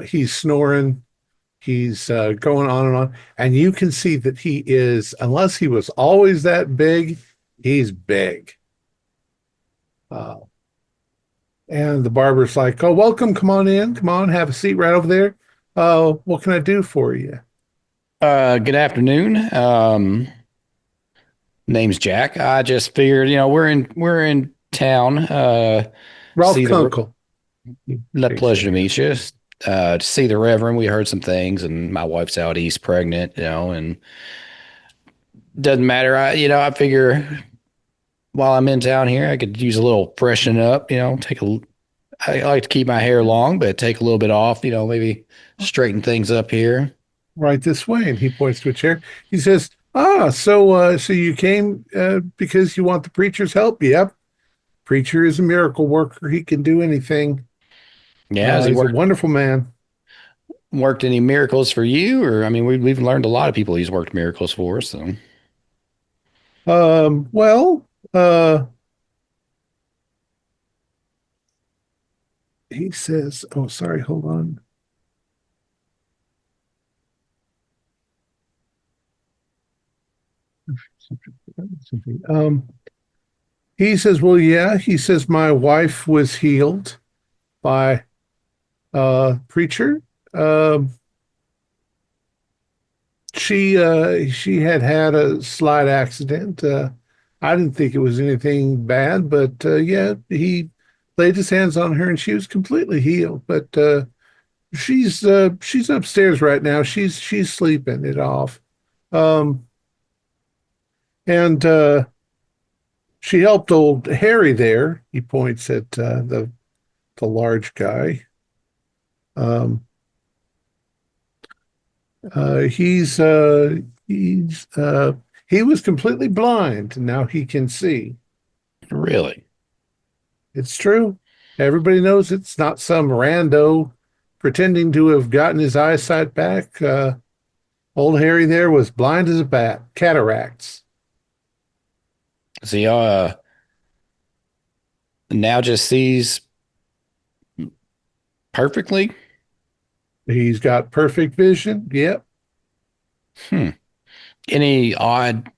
He's snoring. He's going on and on. And you can see that he is, unless he was always that big, he's big. And the barber's like, "Oh, welcome. Come on in. Come on, have a seat right over there. What can I do for you?" Good afternoon. Name's Jack. I just figured, we're in town. Ralph see Kunkel. Pleasure to meet you. To see the Reverend, we heard some things, and my wife's out east pregnant, and doesn't matter. I figure while I'm in town here, I could use a little freshen up, I like to keep my hair long, but take a little bit off, maybe straighten things up here. Right this way. And he points to a chair. He says, so you came because you want the preacher's help? Yep. Preacher is a miracle worker. He can do anything. Yeah, has he He's a wonderful man. worked any miracles for you? Or, I mean, we've learned a lot of people he's worked miracles for, so. Well, he says, oh, sorry, hold on. He says, well, yeah, he says, my wife was healed by preacher. She had a slight accident. I didn't think it was anything bad, but yeah, he laid his hands on her and she was completely healed. But she's upstairs right now. She's sleeping it off. Um, and she helped old Harry there. He points at the large guy. Um, he's he was completely blind, and now he can see. Really? It's true. Everybody knows it's not some rando pretending to have gotten his eyesight back. Old Harry there was blind as a bat, cataracts. So now just sees perfectly? He's got perfect vision. Yep. Hmm. Any odd,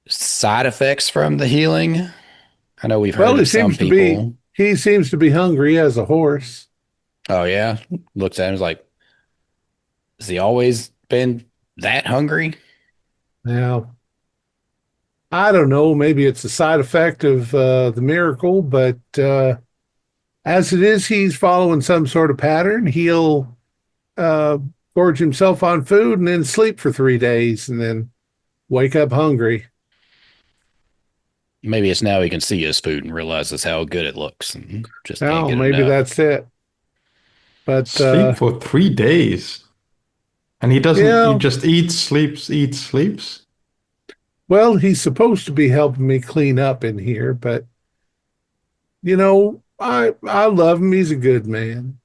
side effects from the healing? I know we've heard Well, of some people. he seems to be hungry as a horse. Oh yeah. Looks at him, is like, has he always been that hungry? Now, I don't know, maybe it's a side effect of the miracle, but as it is, he's following some sort of pattern. He'll uh, gorge himself on food and then sleep for 3 days and then wake up hungry. Maybe it's now he can see his food and realizes how good it looks and just can't Now, get maybe enough. that's it. But Sleep for 3 days. And he doesn't, he yeah, just eats, sleeps. well, he's supposed to be helping me clean up in here, but I love him. He's a good man.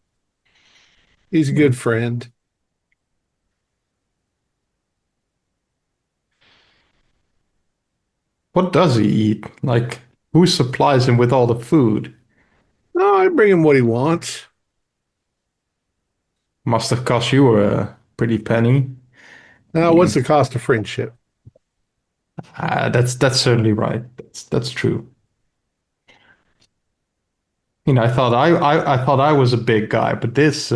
He's a good friend. What does he eat? Like, who supplies him with all the food? No, I bring him what he wants. Must have cost you a pretty penny. Now, what's the cost of friendship? That's certainly right. That's true. I thought I thought I was a big guy, but this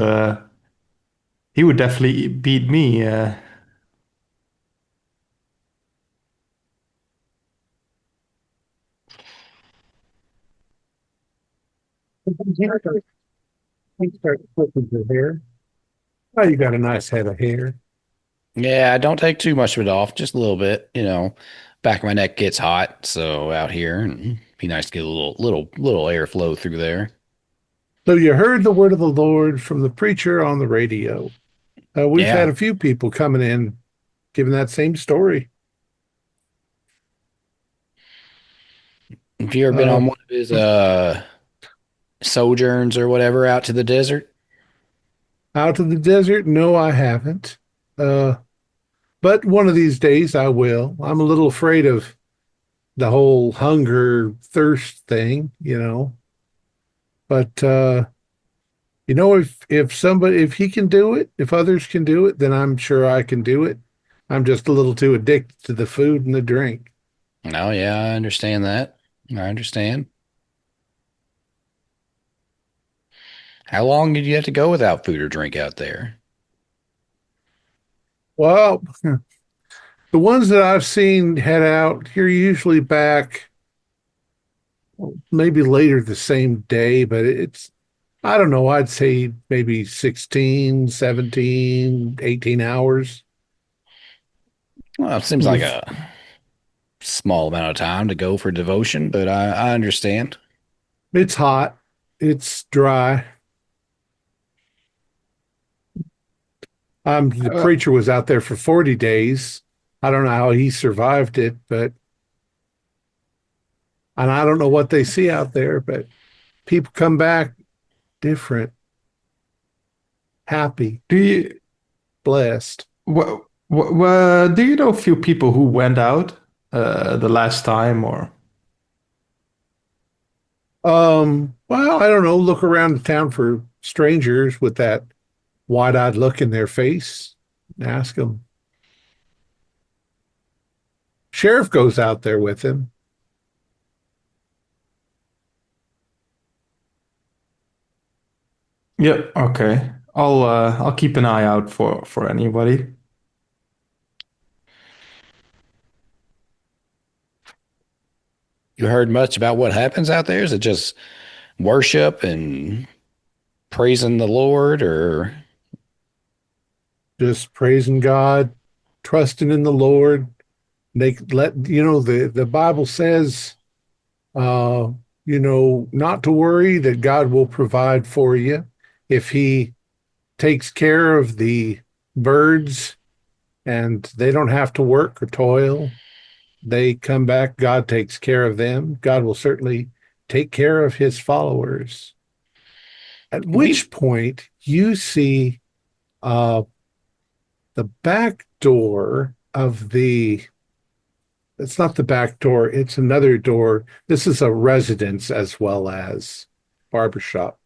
he would definitely beat me. He starts flipping your hair. Oh, you got a nice head of hair. Yeah, I don't take too much of it off, just a little bit, Back of my neck gets hot, so out here and be nice to get a little airflow through there. So you heard the word of the Lord from the preacher on the radio. We've had Yeah. a few people coming in giving that same story. Have you ever been Uh, on one of his sojourns or whatever out to the desert? Out to the desert? No, I haven't. Uh, but one of these days I will. I'm a little afraid of the whole hunger thirst thing. But if he can do it, if others can do it, then I'm sure I can do it. I'm just a little too addicted to the food and the drink. No, yeah, I understand that. I understand. How long did you have to go without food or drink out there? Well, the ones that I've seen head out, you're usually back maybe later the same day, but it's, I don't know, I'd say maybe 16, 17, 18 hours. Well, it seems like a small amount of time to go for devotion, but I understand. It's hot. It's dry. The Uh, preacher was out there for 40 days. I don't know how he survived it, and I don't know what they see out there, but people come back different, happy, do you blessed. do you know a few people who went out the last time, or? Well, I don't know. Look around the town for strangers with that wide-eyed look in their face. Ask them. Sheriff goes out there with him. Yeah, okay. I'll keep an eye out for anybody. You heard much about what happens out there? Is it just worship and praising the Lord, or Just praising God, trusting in the Lord. They let the Bible says, uh, not to worry that God will provide for you if He takes care of the birds and they don't have to work or toil. They come back, God takes care of them. God will certainly take care of His followers. At we? which point you see uh, the back door of it's not the back door, it's another door. This is a residence as well as barbershop.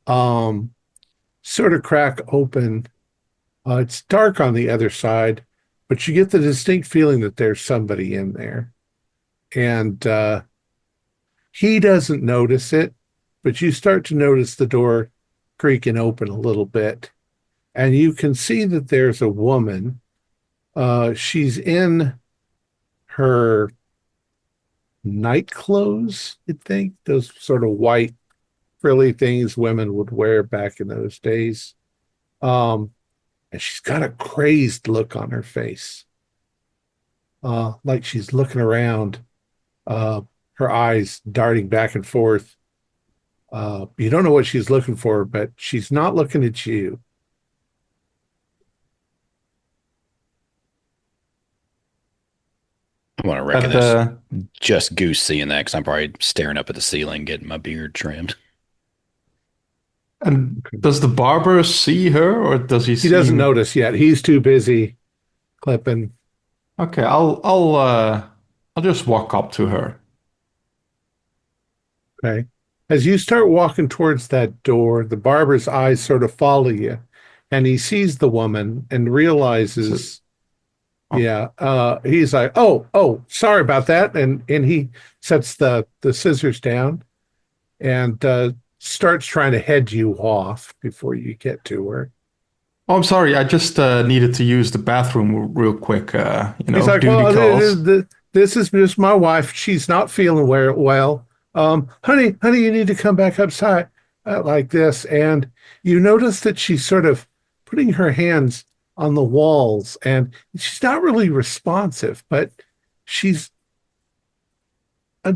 Um, Sort of crack open. It's dark on the other side, but you get the distinct feeling that there's somebody in there. And he doesn't notice it, but you start to notice the door creaking open a little bit. And you can see that there's a woman. She's in her night clothes, you'd think, those sort of white frilly things women would wear back in those days. Um, and she's got a crazed look on her face, like she's looking around, uh, her eyes darting back and forth. You don't know what she's looking for, but she's not looking at you. I want to reckon At that's the just Goose seeing that because I'm probably staring up at the ceiling, getting my beard trimmed. and does the barber see her, or does he He doesn't seem? notice yet. He's too busy clipping. Okay, I'll just walk up to her. Okay. As you start walking towards that door, the barber's eyes sort of follow you, and he sees the woman and So, realizes, oh, yeah, he's like, oh, sorry about that. And he sets the scissors down and starts trying to head you off before you get to her. I'm sorry. I just needed to use the bathroom real quick. He's like, Duty well, calls. this is just my wife. She's not feeling well. Honey, you need to come back upside like this. And you notice that she's sort of putting her hands on the walls, and she's not really responsive, but she's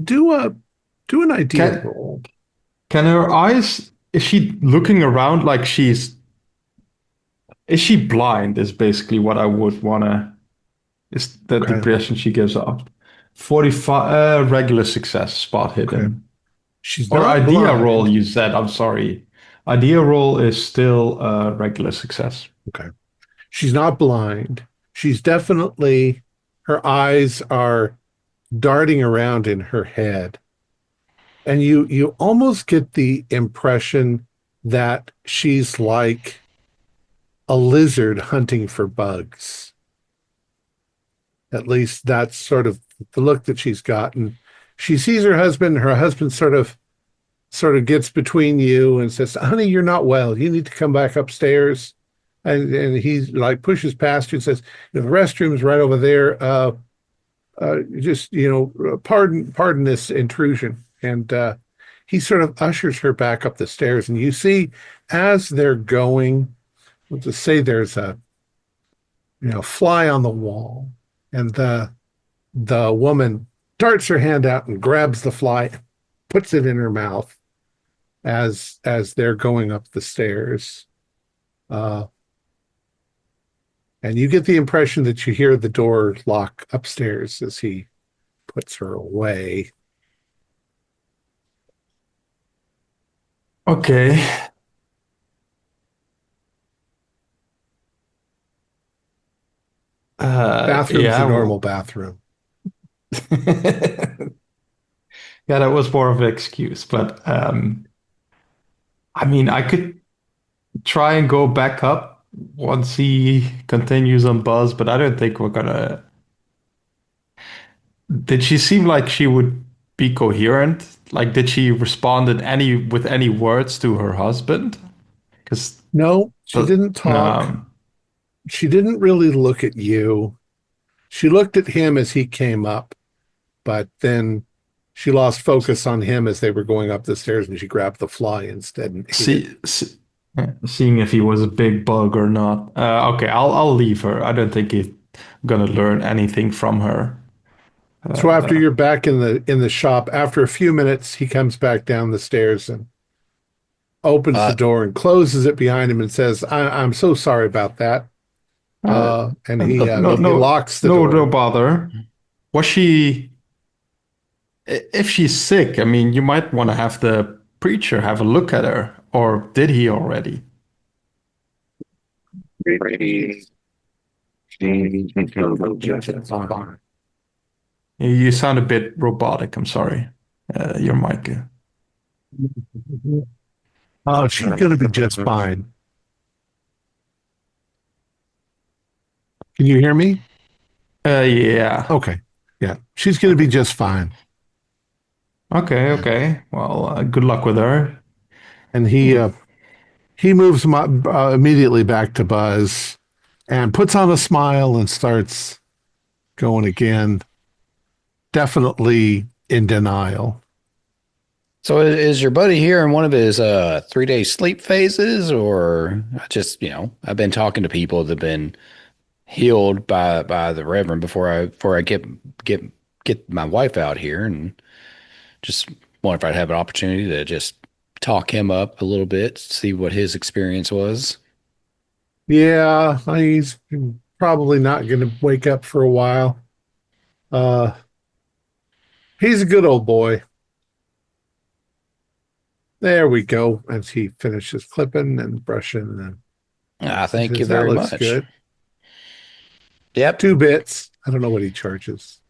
do a do an idea Can roll. can her eyes? Is she looking around like she's? Is she blind? Is basically what I would wanna. Is that the Okay, impression she gives off? 45 regular success, spot okay. hidden. She's Or not idea roll, blind. you said. I'm sorry. Idea roll is still regular success. Okay. She's not blind. She's definitely, her eyes are darting around in her head. And you almost get the impression that she's like a lizard hunting for bugs. At least that's sort of the look that she's gotten. She sees her husband. Her husband sort of gets between you and says, "Honey, you're not well. You need to come back upstairs." And he's like pushes past you and says, "The restroom's right over there. Just pardon this intrusion." And he sort of ushers her back up the stairs. And you see, as they're going, let's just say there's a fly on the wall, and the woman darts her hand out and grabs the fly, puts it in her mouth as they're going up the stairs. And you get the impression that you hear the door lock upstairs as he puts her away. Okay. Bathroom's yeah, a normal bathroom. Yeah, that was more of an excuse, but I mean, I could try and go back up once he continues on Buzz, but I don't think we're gonna. Did she seem like she would be coherent? Like, did she respond with any words to her husband? Because No, she didn't talk. no, She didn't really look at you. She looked at him as he came up, but then she lost focus on him as they were going up the stairs, and she grabbed the fly instead and ate it. seeing if he was a big bug or not. Okay, I'll leave her. I don't think he's gonna learn anything from her. So after you're back in the shop, after a few minutes, he comes back down the stairs and opens the door and closes it behind him and says, I'm so sorry about that. And he locks the door. No bother. Was she? If she's sick, I mean, you might want to have the preacher have a look at her, or did he already? You sound a bit robotic. I'm sorry. Your mic. Oh, she's going to be just fine. Can you hear me? Yeah. Okay. Yeah, she's going to be just fine. Okay. Well, good luck with her. And he moves immediately back to Buzz and puts on a smile and starts going again. Definitely in denial. So is your buddy here in one of his 3-day sleep phases, or just, I've been talking to people that have been healed by the Reverend before I get my wife out here, and just wonder if I'd have an opportunity to just talk him up a little bit, see what his experience was. Yeah, he's probably not going to wake up for a while. He's a good old boy. There we go. As he finishes clipping and brushing. Thank you very much. Good. Yep. 2 bits. I don't know what he charges.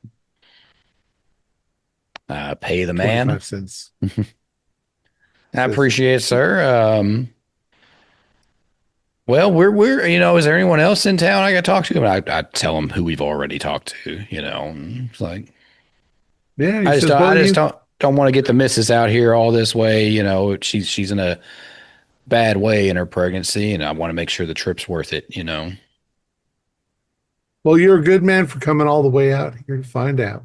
Pay the man. 25 cents. I appreciate it, sir. Well, we're is there anyone else in town I got to talk to? I tell them who we've already talked to. It's like, yeah. I just don't want to get the missus out here all this way. She's in a bad way in her pregnancy, and I want to make sure the trip's worth it. Well, you're a good man for coming all the way out here to find out.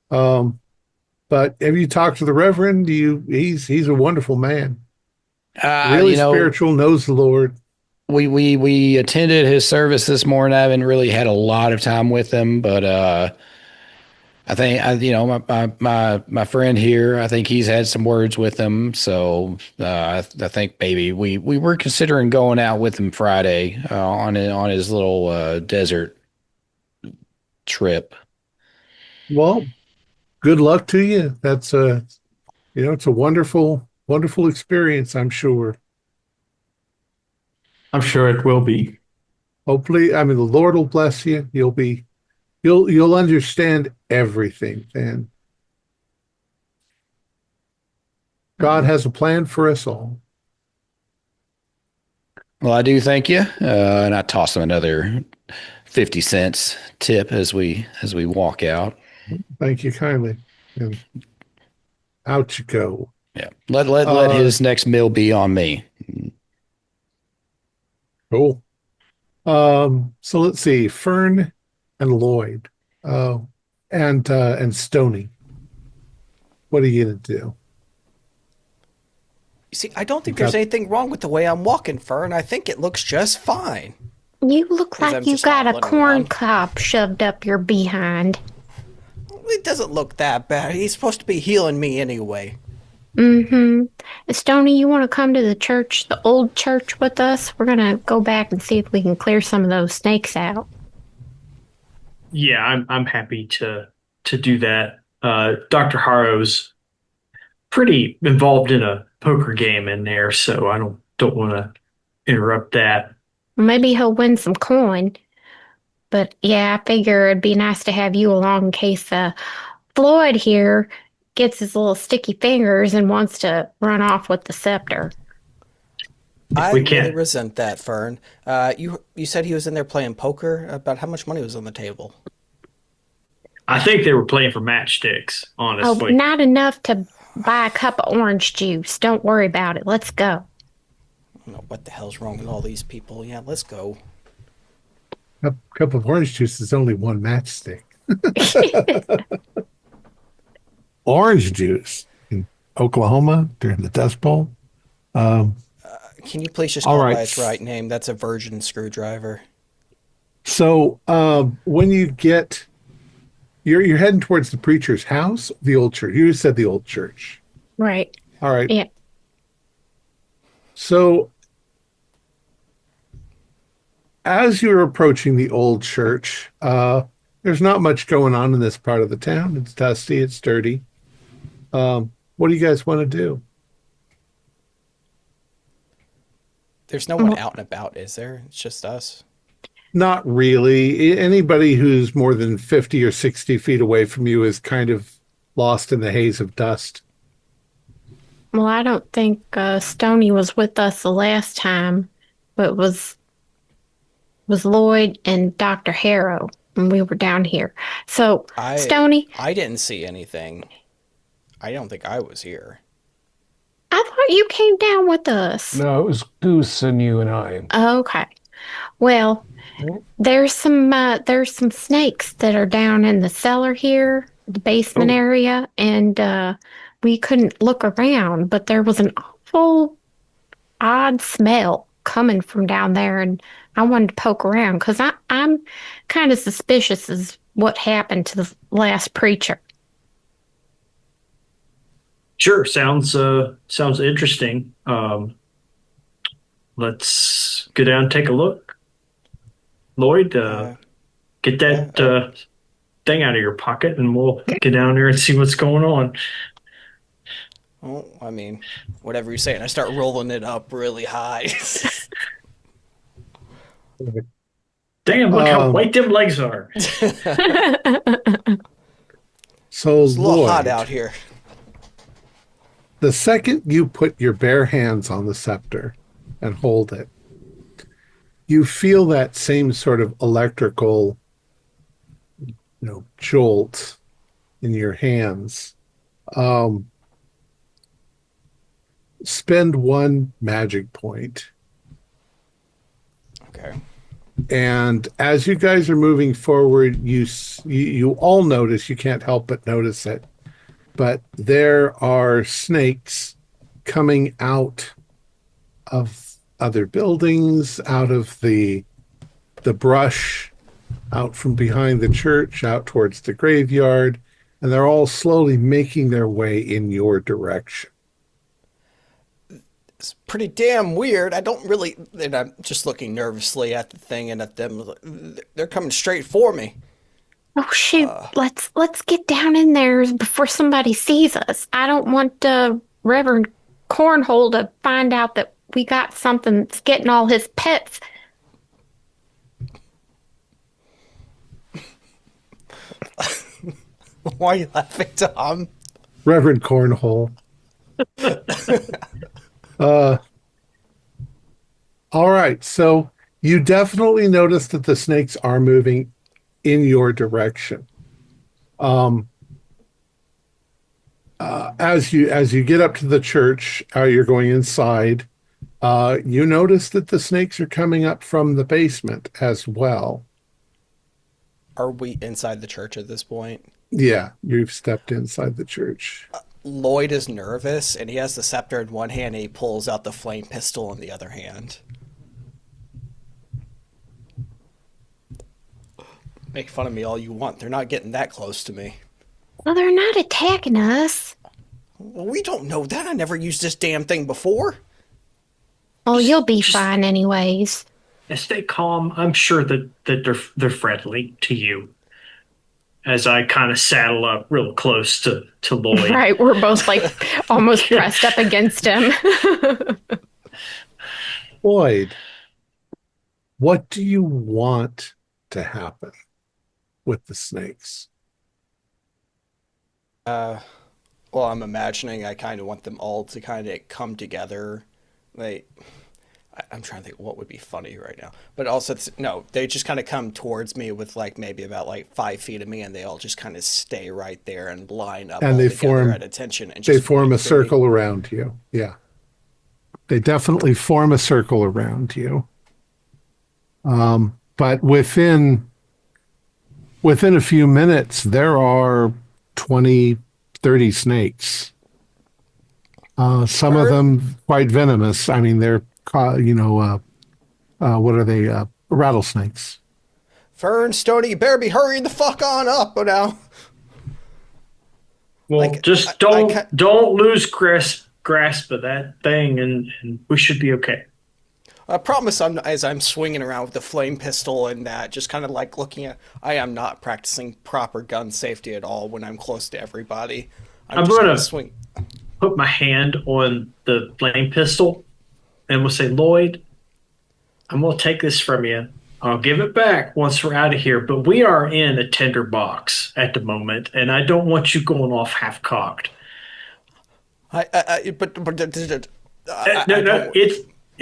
But have you talked to the Reverend? He's a wonderful man. Really spiritual, knows the Lord. We attended his service this morning. I haven't really had a lot of time with him, but I think my friend here, I think he's had some words with him. So I think maybe we were considering going out with him Friday on his little desert trip. Well, good luck to you. That's it's a wonderful experience, I'm sure. I'm sure it will be. Hopefully, I mean, the Lord will bless you. You'll understand everything then. God has a plan for us all. Well, I do thank you. And I toss him another 50 cents tip as we walk out. Thank you kindly. And out you go. Yeah. Let his next meal be on me. Cool. So let's see, Fern and Lloyd, and Stony. What are you gonna do? You see, I don't think there's anything wrong with the way I'm walking, Fern. I think it looks just fine. You look Because like I'm you just got a hobbling corn around. cob shoved up your behind. It doesn't look that bad. He's supposed to be healing me anyway. Mm-hmm. Stony, you want to come to the church, the old church with us? We're going to go back and see if we can clear some of those snakes out. Yeah, I'm happy to do that. Dr. Harrow's pretty involved in a poker game in there, so I don't want to interrupt that. Maybe he'll win some coin. But yeah, I figure it'd be nice to have you along in case Floyd here gets his little sticky fingers and wants to run off with the scepter. I we really can't. resent that, Fern. You said he was in there playing poker. About how much money was on the table? I think they were playing for matchsticks, Oh, honestly. not enough to buy a cup of orange juice. Don't worry about it. Let's go. I don't know what the hell's wrong with all these people. Yeah, let's go. A cup of orange juice is only one matchstick. Orange juice in Oklahoma during the Dust Bowl. Can you please just All call it right. by its right name? That's a virgin screwdriver. So when you get, you're heading towards the preacher's house, the old church. You said the old church. Right. All right. Yeah. So as you're approaching the old church, there's not much going on in this part of the town. It's dusty. It's dirty. What do you guys want to do? There's no one out and about, is there? It's just us. Not really. Anybody who's more than 50 or 60 feet away from you is kind of lost in the haze of dust. Well, I don't think Stony was with us the last time, but was Lloyd and Dr. Harrow when we were down here. So, Stony, I didn't see anything. I don't think I was here. I thought you came down with us. No, it was Goose and you and I. Okay. Well, there's some snakes that are down in the cellar here, the basement area, and we couldn't look around, but there was an awful odd smell coming from down there, and I wanted to poke around because I'm kind of suspicious as what happened to the last preacher. Sure, sounds interesting. Let's go down and take a look. Lloyd, get that thing out of your pocket, and we'll get down there and see what's going on. Well, I mean, whatever you say, and I start rolling it up really high. Damn, look how white them legs are. So, It's a little hot Lloyd, out here. the second you put your bare hands on the scepter and hold it, you feel that same sort of electrical, jolt in your hands. Spend one magic point. Okay. And as you guys are moving forward, you all notice, you can't help but notice it, but there are snakes coming out of other buildings, out of the brush, out from behind the church, out towards the graveyard, and they're all slowly making their way in your direction. It's pretty damn weird. I don't really, and I'm just looking nervously at the thing and at them. They're coming straight for me. Oh shoot! Let's get down in there before somebody sees us. I don't want Reverend Cornhole to find out that we got something that's getting all his pets. Why are you laughing, Tom? Reverend Cornhole. All right, so you definitely notice that the snakes are moving in your direction. As you get up to the church, you're going inside. You notice that the snakes are coming up from the basement as well. Are we inside the church at this point? Yeah, you've stepped inside the church. Lloyd is nervous, and he has the scepter in one hand, and he pulls out the flame pistol in the other hand. Make fun of me all you want. They're not getting that close to me. Well, they're not attacking us. Well, we don't know that. I never used this damn thing before. Oh, you'll be fine anyways. Stay calm. I'm sure that they're friendly to you. As I kind of saddle up real close to Lloyd. Right, we're both like almost pressed up against him. Lloyd, what do you want to happen with the snakes? Well, I'm imagining I kind of want them all to kind of come together. I'm trying to think what would be funny right now. But also, no, they just kind of come towards me with like maybe about like 5 feet of me, and they all just kind of stay right there and line up and all they together form at attention. And they just form wait a for circle me. around you. Yeah. They definitely form a circle around you. But within a few minutes, there are 20, 30 snakes. Some of them quite venomous. I mean, they're, what are they? Rattlesnakes. Fern, Stony, you better be hurrying the fuck on up now. Well, Like, just don't lose grasp of that thing, and we should be okay. I promise as I'm swinging around with the flame pistol and that, just kind of like looking at, I am not practicing proper gun safety at all when I'm close to everybody. I'm just gonna swing. put my hand on the flame pistol, and we'll say, Lloyd, I'm gonna take this from you. I'll give it back once we're out of here, but we are in a tender box at the moment, and I don't want you going off half-cocked. No,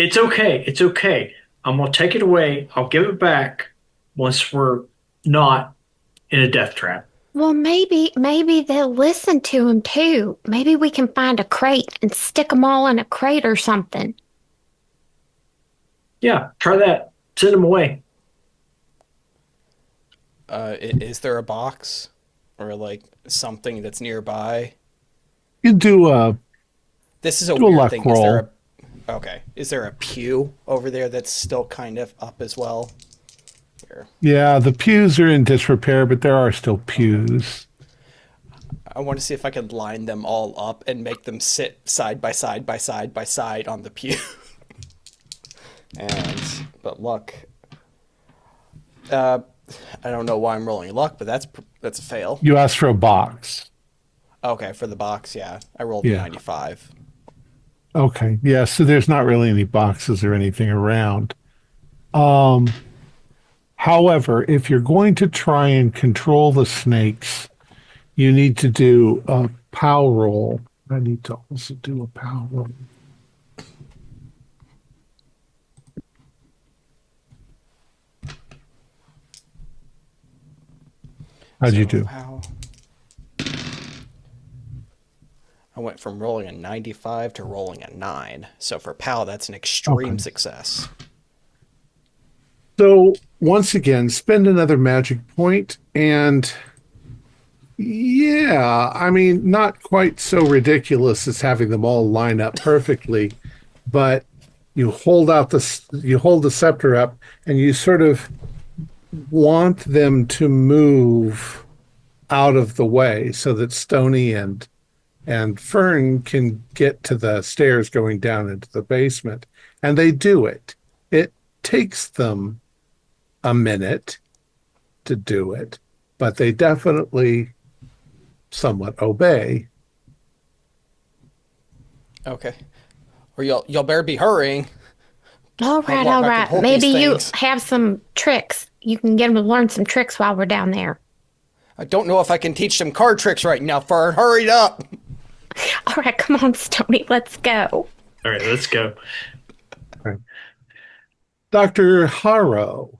It's okay. It's okay. I'm gonna take it away. I'll give it back once we're not in a death trap. Well, maybe they'll listen to him too. Maybe we can find a crate and stick them all in a crate or something. Yeah, try that. Send them away. Is there a box or like something that's nearby? You do This is a Do a weird luck thing. roll. Is there a pew over there that's still kind of up as well? Here. Yeah, the pews are in disrepair, but there are still pews. I want to see if I can line them all up and make them sit side by side by side by side on the pew. But luck. I don't know why I'm rolling luck, but that's a fail. You asked for a box. Okay, for the box, yeah. I rolled a 95. Okay, yeah, so there's not really any boxes or anything around. However, if you're going to try and control the snakes, you need to do a POW roll. I need to also do a POW roll. How'd you do? Wow. I went from rolling a 95 to rolling a 9. So for POW, that's an extreme success. So once again, spend another magic point, and yeah, I mean, not quite so ridiculous as having them all line up perfectly, but you hold the scepter up, and you sort of want them to move out of the way so that Stony and Fern can get to the stairs going down into the basement, and they do it. It takes them a minute to do it, but they definitely somewhat obey. Okay. Or y'all better be hurrying. All I'll walk back and right. hold Maybe these you things. have some tricks. You can get them to learn some tricks while we're down there. I don't know if I can teach them card tricks right now, Fern. Hurry up. All right, come on, Stony, let's go. All right, let's go. Dr. Harrow,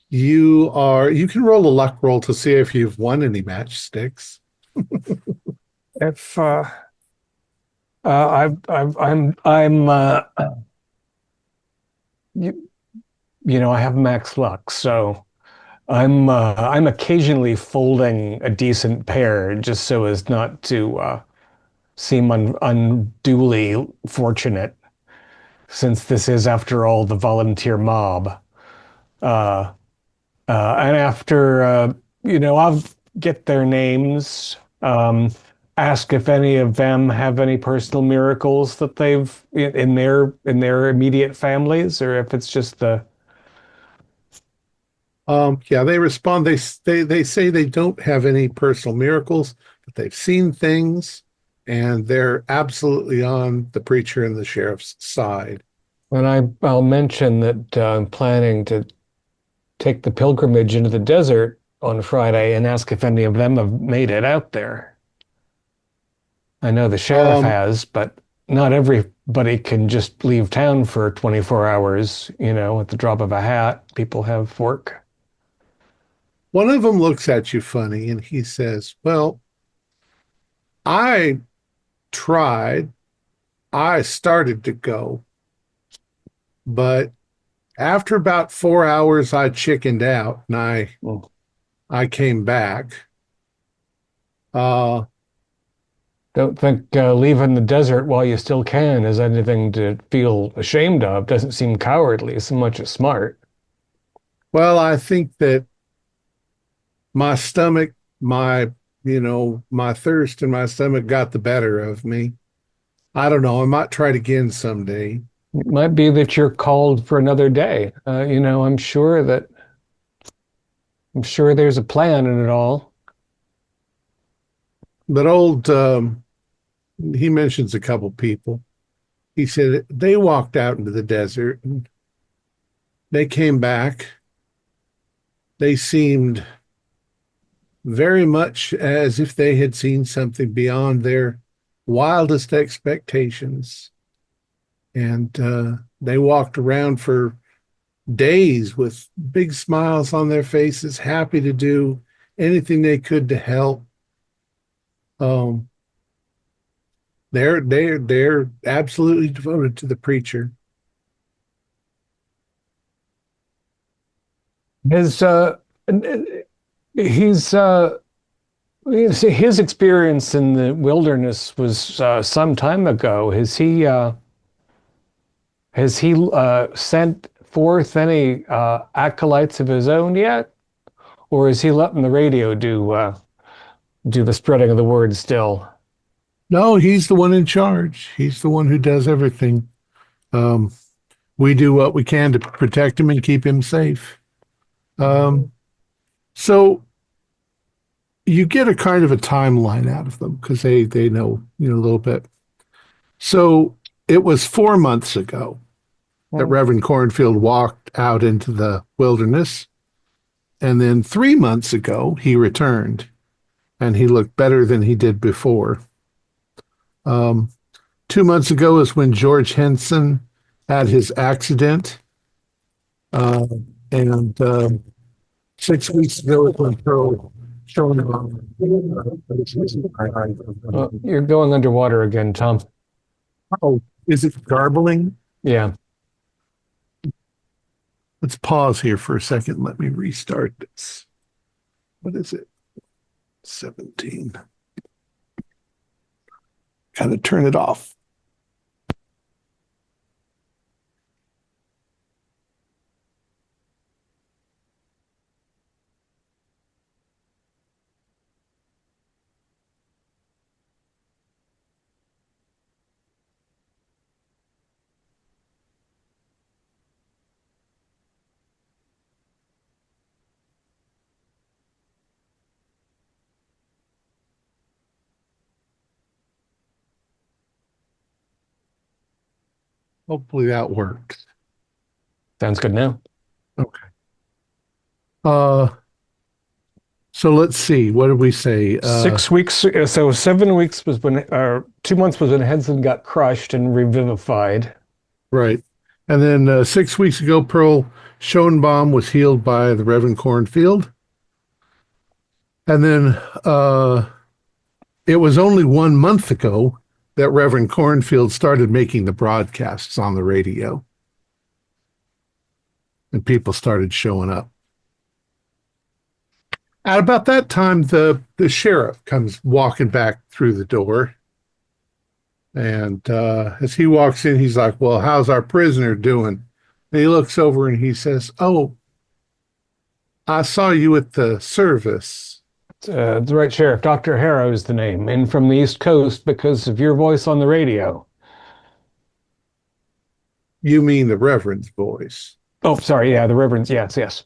you can roll a luck roll to see if you've won any matchsticks. If I'm I have max luck, so I'm occasionally folding a decent pair just so as not to seem unduly fortunate, since this is, after all, the volunteer mob. Uh, and after, I'll get their names, ask if any of them have any personal miracles that they've in their immediate families, or if it's just the. Yeah, they respond. They say they don't have any personal miracles, but they've seen things, and they're absolutely on the preacher and the sheriff's side. And I'll mention that I'm planning to take the pilgrimage into the desert on Friday and ask if any of them have made it out there. I know the sheriff has, but not everybody can just leave town for 24 hours, at the drop of a hat. People have work. One of them looks at you funny and he says, "Well, I tried. I started to go, but after about 4 hours, I chickened out and I came back." Don't think leaving the desert while you still can is anything to feel ashamed of. Doesn't seem cowardly so much as smart. Well, I think that my stomach, my thirst in my stomach got the better of me. I don't know. I might try it again someday. It might be that you're called for another day. I'm sure there's a plan in it all. But he mentions a couple people. He said they walked out into the desert and they came back. They seemed very much as if they had seen something beyond their wildest expectations. And they walked around for days with big smiles on their faces, happy to do anything they could to help. They're absolutely devoted to the preacher. His experience in the wilderness was some time ago. Has he sent forth any acolytes of his own yet, or is he letting the radio do the spreading of the word still? No, he's the one in charge. He's the one who does everything. We do what we can to protect him and keep him safe. So you get a kind of a timeline out of them because they know a little bit. So it was 4 months ago that Reverend Cornfield walked out into the wilderness, and then 3 months ago he returned, and he looked better than he did before. 2 months ago is when George Henson had his accident, and 6 weeks ago is when Pearl showed him. You're going underwater again, Tom. Oh, is it garbling? Yeah. Let's pause here for a second. Let me restart this. What is it? 17. Gotta turn it off. Hopefully that works. Sounds good now. Okay. So let's see. What did we say? 6 weeks. So 7 weeks was when, 2 months was when Henson got crushed and revivified. Right. And then 6 weeks ago, Pearl Schoenbaum was healed by the Reverend Cornfield. And then it was only 1 month ago that Reverend Cornfield started making the broadcasts on the radio. And people started showing up. At about that time, the sheriff comes walking back through the door. And as he walks in, he's like, well, how's our prisoner doing? And he looks over and he says, oh, I saw you at the service. The right sheriff. Dr. Harrow is the name, and from the East Coast because of your voice on the radio. You mean the Reverend's voice? Oh, sorry. Yeah, the Reverend's. Yes, yes.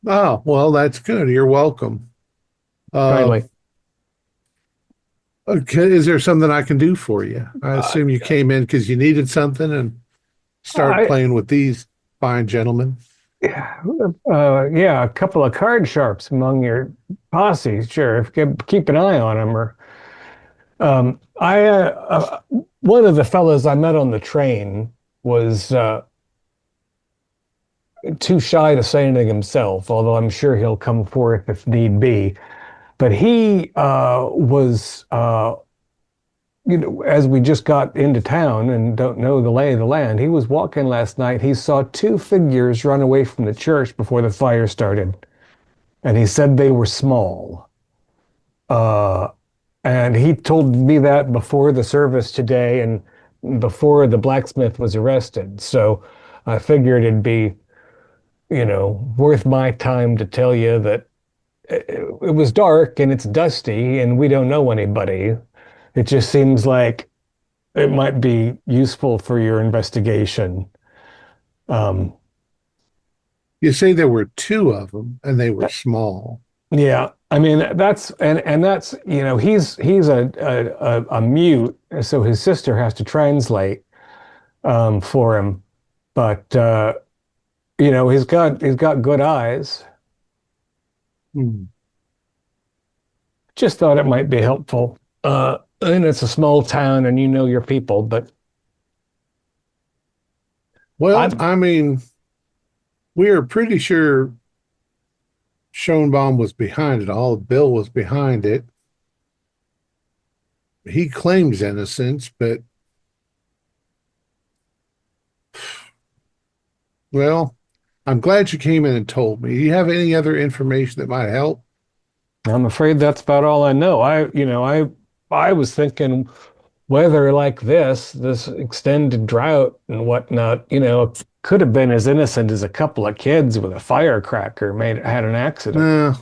Oh, well, that's good. You're welcome. Kindly. Okay, is there something I can do for you? I assume you came in because you needed something and started playing with these fine gentlemen. Yeah, a couple of card sharps among your posse, Sheriff. Keep an eye on them. Or, one of the fellows I met on the train was too shy to say anything himself, although I'm sure he'll come forth if need be. But he was, as we just got into town and don't know the lay of the land, he was walking last night. He saw two figures run away from the church before the fire started. And he said they were small. And he told me that before the service today and before the blacksmith was arrested. So I figured it'd be, worth my time to tell you that it was dark and it's dusty and we don't know anybody. It just seems like it might be useful for your investigation. You say there were two of them and they were small. Yeah, I mean that's he's a mute, so his sister has to translate for him. But he's got good eyes. Just thought it might be helpful. And it's a small town and you know your people, but I mean, we are pretty sure Schoenbaum was behind it all. Bill was behind it. He claims innocence, but well, I'm glad you came in and told me. Do you have any other information that might help? I'm afraid that's about all I know. I was thinking weather like this extended drought and whatnot, could have been as innocent as a couple of kids with a firecracker had an accident.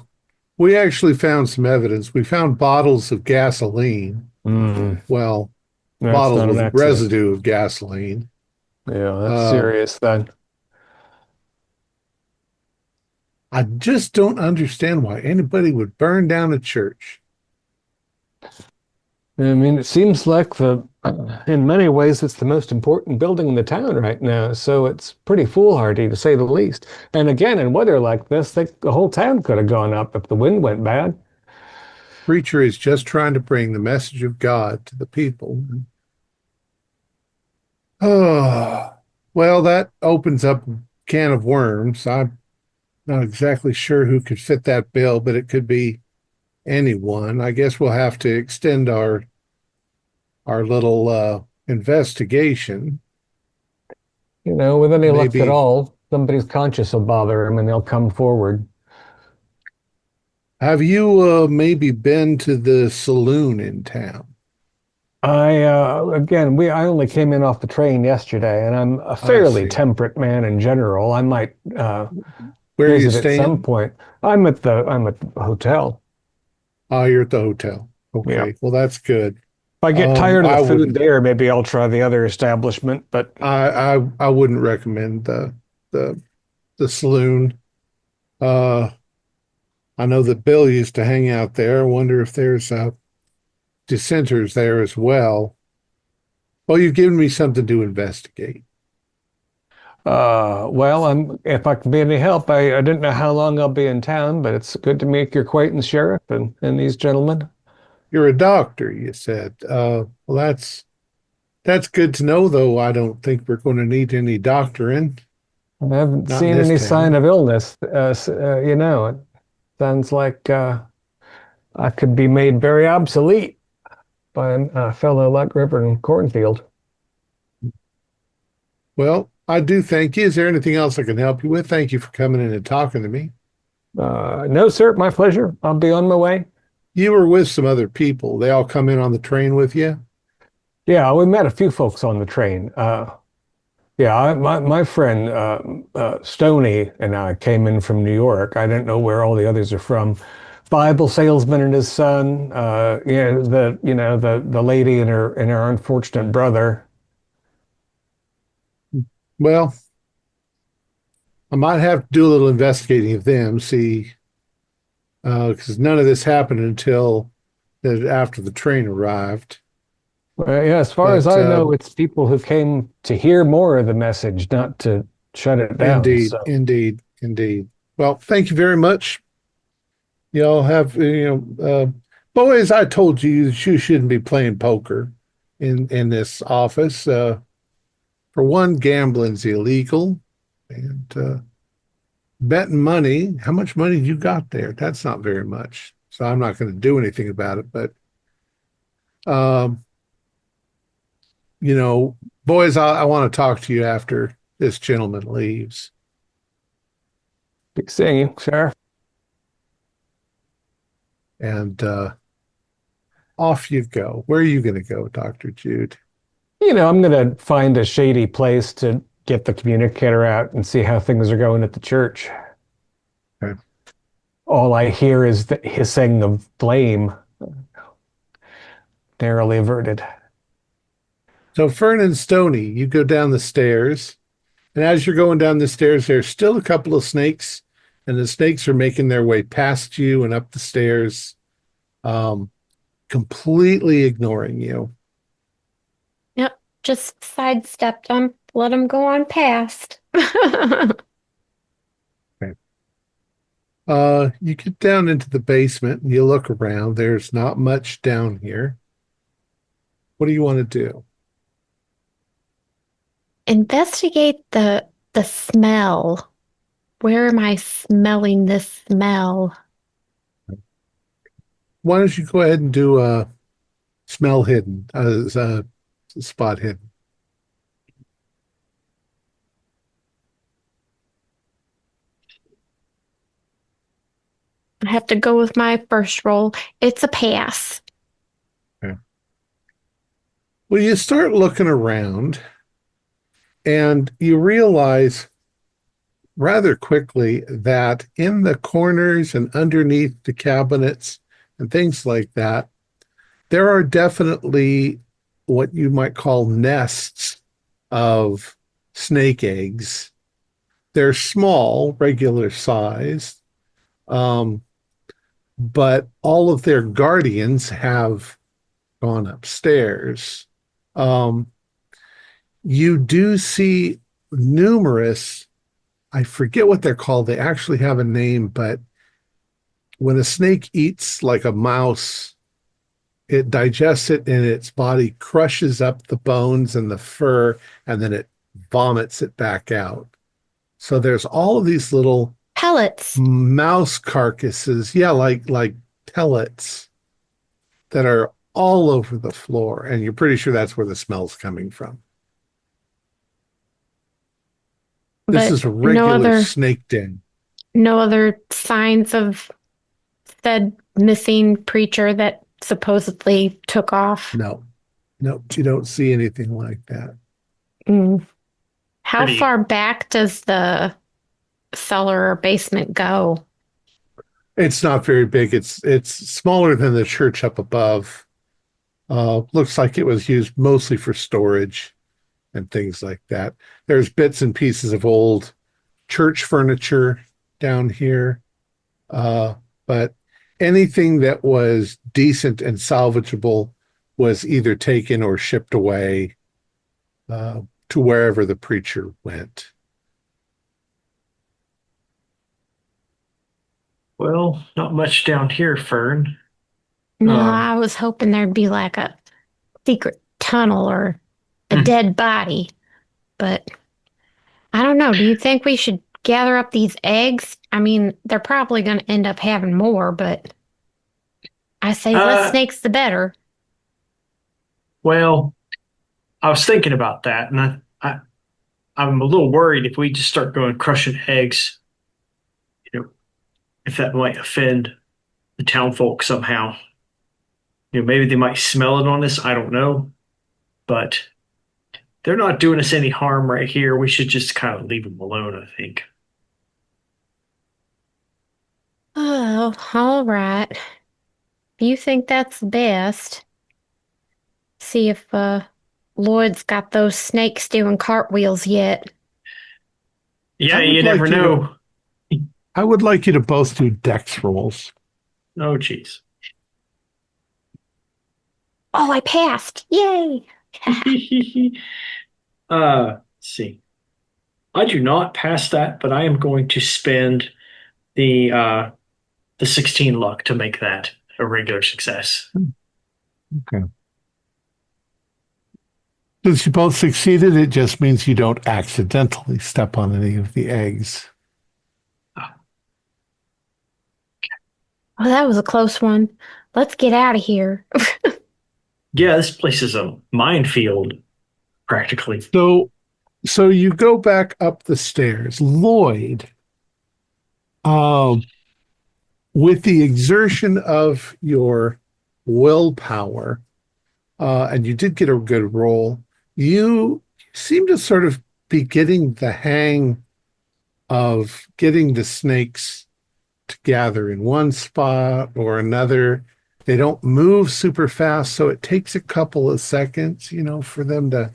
We actually found some evidence. We found bottles of gasoline. Well, That's bottles with residue of gasoline. Yeah, that's serious then. I just don't understand why anybody would burn down a church. I mean, it seems like in many ways, it's the most important building in the town right now. So it's pretty foolhardy to say the least. And again, in weather like this, the whole town could have gone up if the wind went bad. Preacher is just trying to bring the message of God to the people. Oh, well, that opens up a can of worms. I'm not exactly sure who could fit that bill, but it could be anyone. I guess we'll have to extend our little investigation. With any luck at all, somebody's conscience will bother them and they'll come forward. Have you maybe been to the saloon in town? I only came in off the train yesterday, and I'm a fairly temperate man in general. I might Where are you visit staying? at some point. I'm at the hotel. Oh, you're at the hotel. Okay, Yeah. well, that's good. If I get tired of the food there, maybe I'll try the other establishment. But I wouldn't recommend the saloon. I know that Bill used to hang out there. I wonder if there's dissenters there as well. Well, you've given me something to investigate. well, if I can be any help, I didn't know how long I'll be in town, but it's good to make your acquaintance, Sheriff, and these gentlemen. You're a doctor, you said. Well, that's good to know, though. I don't think we're going to need any doctoring. I haven't Not in seen this any town. sign of illness. It sounds like I could be made very obsolete by a fellow like Reverend Cornfield. Well, I do thank you. Is there anything else I can help you with? Thank you for coming in and talking to me. No, sir, my pleasure. I'll be on my way. You were with some other people. They all come in on the train with you? Yeah, we met a few folks on the train. Yeah, my friend Stoney and I came in from New York. I don't know where all the others are from. Bible salesman and his son. The lady and her unfortunate brother. Well, I might have to do a little investigating of them, see, because none of this happened until after the train arrived. Well, yeah, as far as But I know, it's people who came to hear more of the message, not to shut it down. indeed, So, indeed, indeed. Well, thank you very much. Y'all have, boys, I told you you shouldn't be playing poker in this office. For one, gambling's illegal, and betting money. How much money you got there? That's not very much. So I'm not going to do anything about it. But um, boys, I want to talk to you after this gentleman leaves. be seeing you, Sheriff. And off you go. Where are you going to go, Dr. Jude? I'm going to find a shady place to get the communicator out and see how things are going at the church. Okay. All I hear is the hissing of flame, narrowly averted. So Fern and Stony, you go down the stairs, and as you're going down the stairs, there's still a couple of snakes, and the snakes are making their way past you and up the stairs, completely ignoring you. Yep, just sidestepped them, let them go on past. You get down into the basement and you look around. There's not much down here. What do you want to do? Investigate the smell. Where am I smelling this smell? Why don't you go ahead and do a smell hidden, spot hidden? I have to go with my first roll. It's a pass. Okay. Well, you start looking around and you realize rather quickly that in the corners and underneath the cabinets and things like that, there are definitely what you might call nests of snake eggs. They're small, regular size, but all of their guardians have gone upstairs. You do see numerous, I forget what they're called. They actually have a name, but when a snake eats like a mouse, it digests it and its body crushes up the bones and the fur, and then it vomits it back out. So there's all of these little Pellets. mouse carcasses, yeah, like pellets that are all over the floor, and you're pretty sure that's where the smell's coming from. This But is a regular other snake den. no other signs of said missing preacher that supposedly took off. No, you don't see anything like that. How Pretty- far back does the cellar or basement go? It's not very big. It's smaller than the church up above. Looks like it was used mostly for storage and things like that. There's bits and pieces of old church furniture down here. But anything that was decent and salvageable was either taken or shipped away to wherever the preacher went. Well, not much down here, Fern. No, Um, I was hoping there'd be like a secret tunnel or a dead body. But I don't know. Do you think we should gather up these eggs? I mean, they're probably going to end up having more, but I say less snakes the better. Well, I was thinking about that, and I'm a little worried if we just start going crushing eggs. if that might offend the town folk somehow. Maybe they might smell it on us. I don't know. But they're not doing us any harm right here. We should just kind of leave them alone, I think. Oh, all right. If you think that's best, see if Lloyd's got those snakes doing cartwheels yet. Yeah, I would you like never you to- know. I would like you to both do dex rolls. Oh, jeez. Oh, I passed. Yay. Let's see. I do not pass that, but I am going to spend the 16 luck to make that a regular success. Okay. Since you both succeeded, it just means you don't accidentally step on any of the eggs. Oh, that was a close one. Let's get out of here. Yeah, this place is a minefield, practically. So you go back up the stairs. Lloyd, with the exertion of your willpower, and you did get a good roll, you seem to sort of be getting the hang of getting the snakes to gather in one spot or another. They don't move super fast, so it takes a couple of seconds, for them to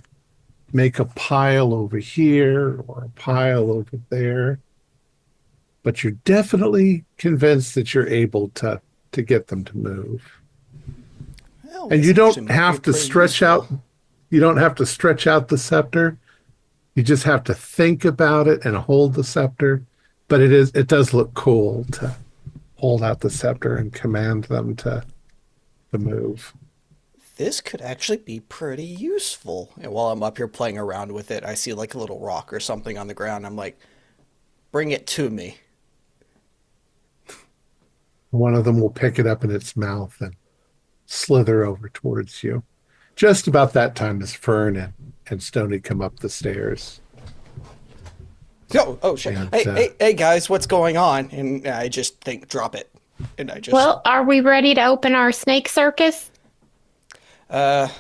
make a pile over here or a pile over there. But you're definitely convinced that you're able to get them to move. Well, And this you actually don't might have be to pretty stretch useful. out. You don't have to stretch out the scepter. You just have to think about it and hold the scepter. But it does look cool to hold out the scepter and command them to move. This could actually be pretty useful. And while I'm up here playing around with it, I see like a little rock or something on the ground. I'm like, bring it to me. One of them will pick it up in its mouth and slither over towards you. Just about that time as Fern and Stony come up the stairs. Oh shit. And, Hey, guys, what's going on? And I just think, drop it. And I just. Well, are we ready to open our snake circus? Well,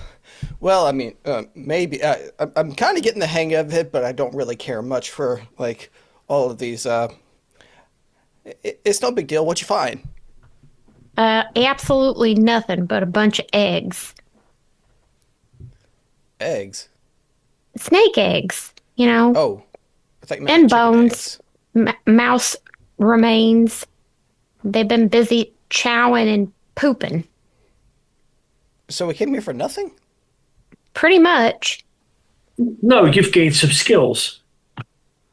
I mean, maybe. I'm kind of getting the hang of it, but I don't really care much for, like, all of these. It's no big deal. What'd you find? Absolutely nothing but a bunch of eggs. Eggs. Snake eggs, Oh. I thought you meant and chicken bones, eggs. mouse remains. They've been busy chowing and pooping. So we came here for nothing? Pretty much. No, you've gained some skills.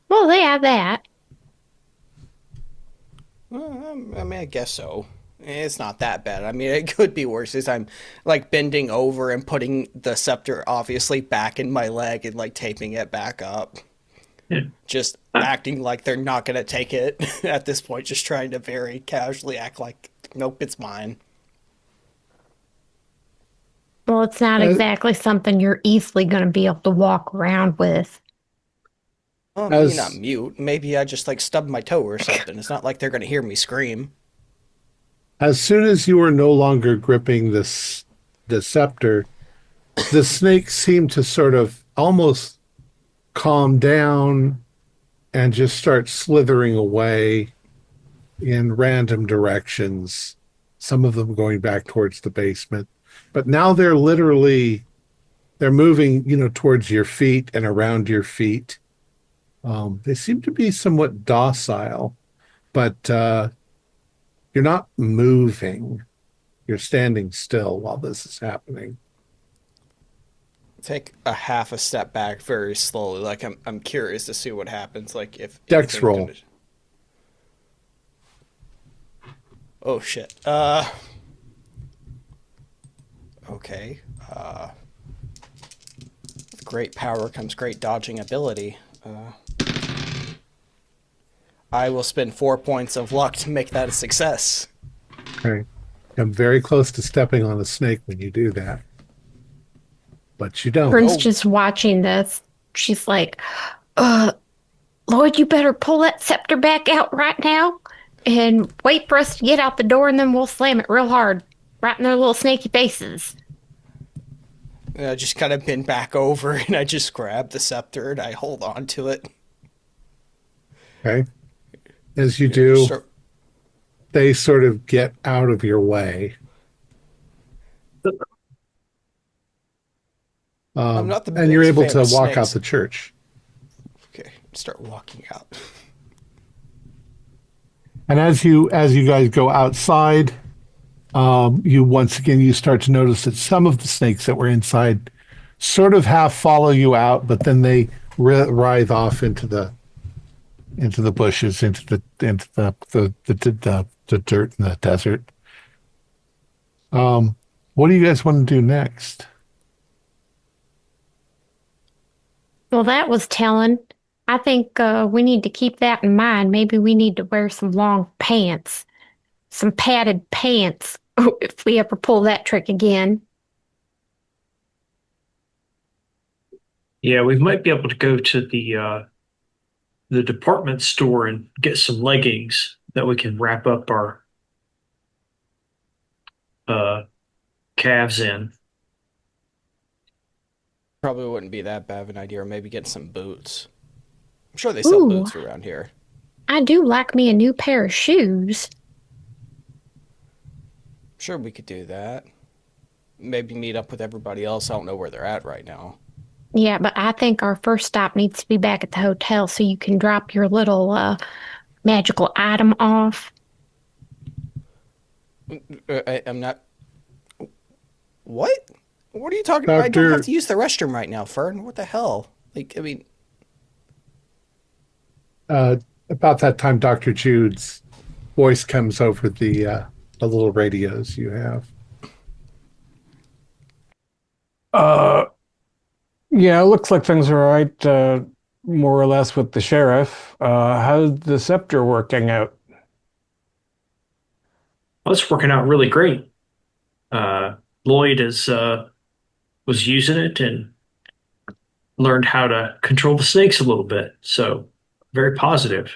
Well, they have that. Well, I mean, I guess so. It's not that bad. I mean, it could be worse as I'm, like, bending over and putting the scepter, obviously, back in my leg and, like, taping it back up. Yeah. Just acting like they're not going to take it at this point. Just trying to very casually act like, nope, it's mine. Well, it's not exactly something you're easily going to be able to walk around with. Well, As- maybe not mute. Maybe I just, like, stubbed my toe or something. It's not like they're going to hear me scream. As soon as you are no longer gripping the scepter, the snakes seem to sort of almost calm down and just start slithering away in random directions, some of them going back towards the basement. But now they're moving, towards your feet and around your feet. They seem to be somewhat docile, but you're not moving. You're standing still while this is happening. Take a half a step back very slowly. Like, I'm curious to see what happens. Like, if Dex anything's roll. Oh shit. Okay. With great power comes great dodging ability. I will spend 4 points of luck to make that a success. Okay. I'm very close to stepping on a snake when you do that. But you don't. Fern's just watching this. She's like, Lloyd, you better pull that scepter back out right now. and wait for us to get out the door, and then we'll slam it real hard, right in their little snaky faces. And I just kind of bend back over, and I just grab the scepter, and I hold on to it. Okay. As you do, Start- they sort of get out of your way. I'm not the and you're biggest able fan to of walk out snakes. the church. Okay, start walking out. And as you guys go outside, you start to notice that some of the snakes that were inside sort of half follow you out, but then they writhe off into the bushes, into the dirt in the desert. What do you guys want to do next? Well, that was telling. I think we need to keep that in mind. Maybe we need to wear some long pants, some padded pants, if we ever pull that trick again. Yeah, we might be able to go to the department store and get some leggings that we can wrap up our calves in. Probably wouldn't be that bad of an idea, or maybe get some boots. I'm sure they sell boots around here. I do like me a new pair of shoes. Sure, we could do that. Maybe meet up with everybody else. I don't know where they're at right now. Yeah, but I think our first stop needs to be back at the hotel so you can drop your little magical item off. I'm not... What? What are you talking about? I don't have to use the restroom right now, Fern. What the hell? Like, I mean... About that time, Dr. Jude's voice comes over the little radios you have. Yeah, it looks like things are all right, more or less, with the sheriff. How's the scepter working out? Well, it's working out really great. Lloyd was using it and learned how to control the snakes a little bit. So very positive.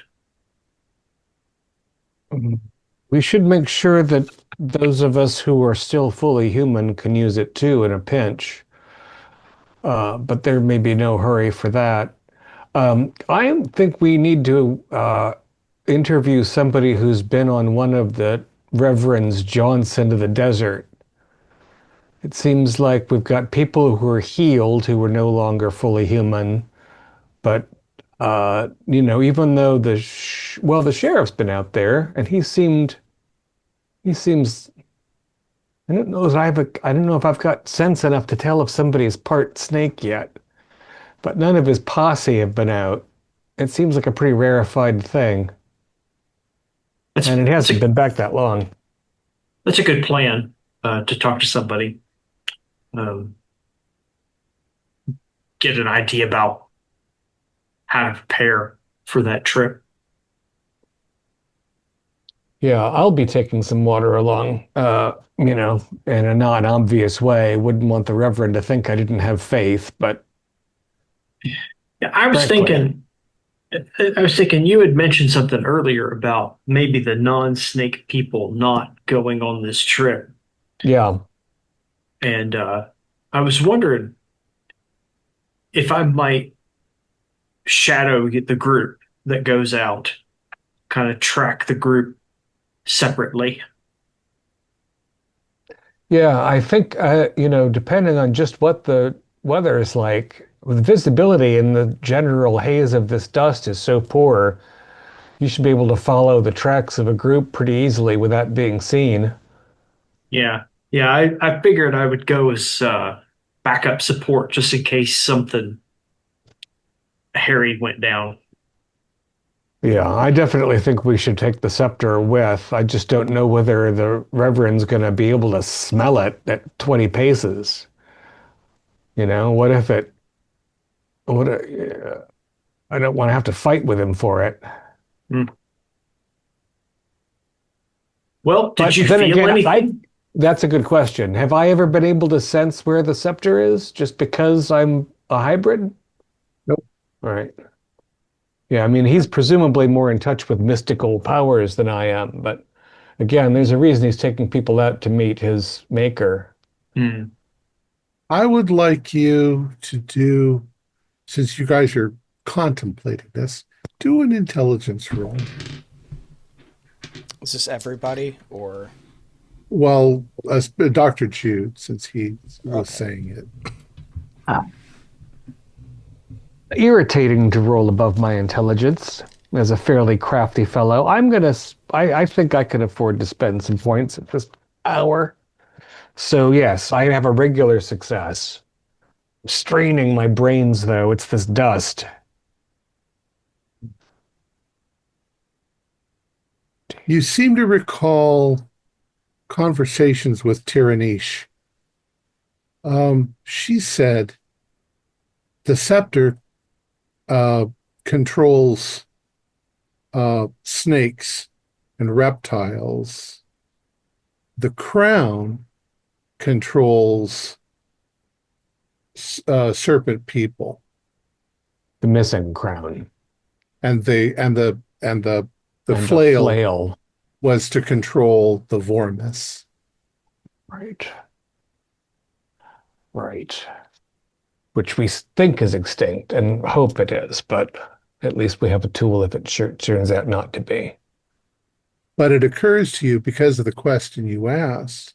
We should make sure that those of us who are still fully human can use it too in a pinch. But there may be no hurry for that. I think we need to interview somebody who's been on one of the Reverend's jaunts into the desert. It seems like we've got people who are healed who are no longer fully human, but even though the sheriff's been out there and he seems. I don't know if I've got sense enough to tell if somebody's part snake yet, but none of his posse have been out. It seems like a pretty rarefied thing, and it hasn't been back that long. That's a good plan, to talk to somebody. Get an idea about how to prepare for that trip. Yeah, I'll be taking some water along, in a non-obvious way. Wouldn't want the Reverend to think I didn't have faith, but yeah, I was thinking you had mentioned something earlier about maybe the non-snake people not going on this trip. Yeah. And I was wondering if I might shadow the group that goes out, kind of track the group separately. Yeah, I think, depending on just what the weather is like, the visibility in the general haze of this dust is so poor, you should be able to follow the tracks of a group pretty easily without being seen. Yeah. Yeah, I figured I would go as backup support just in case something hairy went down. Yeah, I definitely think we should take the scepter with. I just don't know whether the Reverend's going to be able to smell it at 20 paces. What if I don't want to have to fight with him for it. Well, did you feel anything? That's a good question. Have I ever been able to sense where the scepter is just because I'm a hybrid? Nope. All right. Yeah, I mean, he's presumably more in touch with mystical powers than I am, but again, there's a reason he's taking people out to meet his maker. Hmm. I would like you to do, since you guys are contemplating this, do an intelligence roll. Is this everybody or? Well, Dr. Jude, since he was Okay. saying it. Irritating to roll above my intelligence as a fairly crafty fellow. I think I can afford to spend some points at this hour. So yes, I have a regular success. Straining my brains though, it's this dust. You seem to recall conversations with Tyrannish. She said the scepter controls snakes and reptiles. The crown controls serpent people, The missing crown. and the And flail flail. was to control the vormis. Right. Right. Which we think is extinct and hope it is, but at least we have a tool if it turns out not to be. But it occurs to you, because of the question you asked,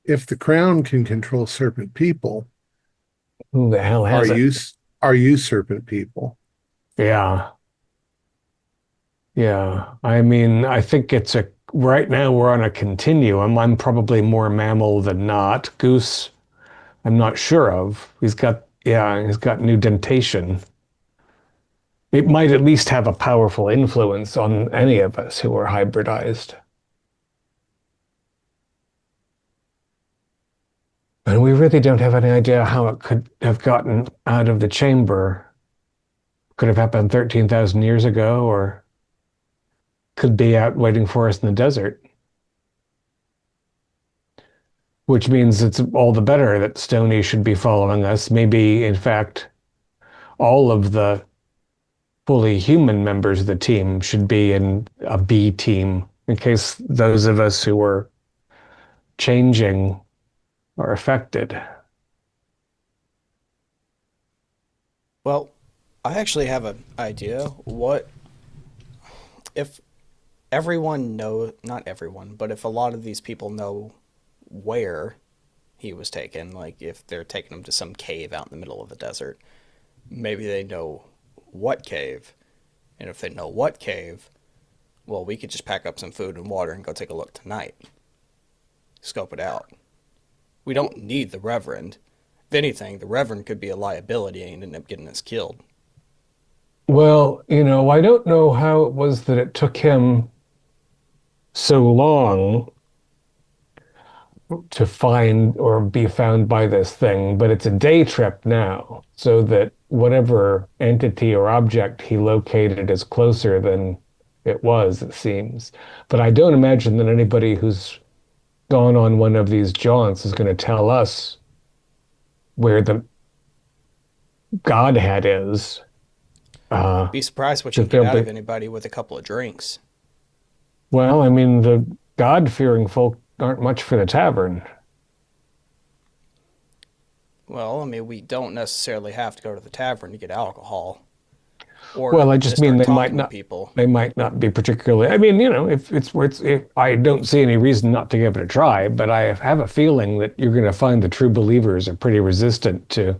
if the crown can control serpent people, Who the hell has it? Are you serpent people? Yeah. Yeah. I mean, I think right now we're on a continuum. I'm probably more mammal than not. Goose, I'm not sure of. He's got nudentation. It might at least have a powerful influence on any of us who are hybridized. And we really don't have any idea how it could have gotten out of the chamber. Could have happened 13,000 years ago, or could be out waiting for us in the desert. Which means it's all the better that Stoney should be following us. Maybe, in fact, all of the fully human members of the team should be in a B team in case those of us who are changing are affected. Well, I actually have an idea. What if everyone not everyone, but if a lot of these people know where he was taken, like if they're taking him to some cave out in the middle of the desert, maybe they know what cave. And if they know what cave, well, we could just pack up some food and water and go take a look tonight. Scope it out. We don't need the Reverend. If anything, the Reverend could be a liability and end up getting us killed. Well, I don't know how it was that it took him so long to find or be found by this thing, but it's a day trip now, so that whatever entity or object he located is closer than it was, it seems. But I don't imagine that anybody who's gone on one of these jaunts is going to tell us where the Godhead is. Be surprised what you can get out of anybody with a couple of drinks. Well, I mean, the God-fearing folk aren't much for the tavern. Well, I mean, we don't necessarily have to go to the tavern to get alcohol. Or Well, I just mean they might not be particularly. I mean, if I don't see any reason not to give it a try, but I have a feeling that you're going to find the true believers are pretty resistant to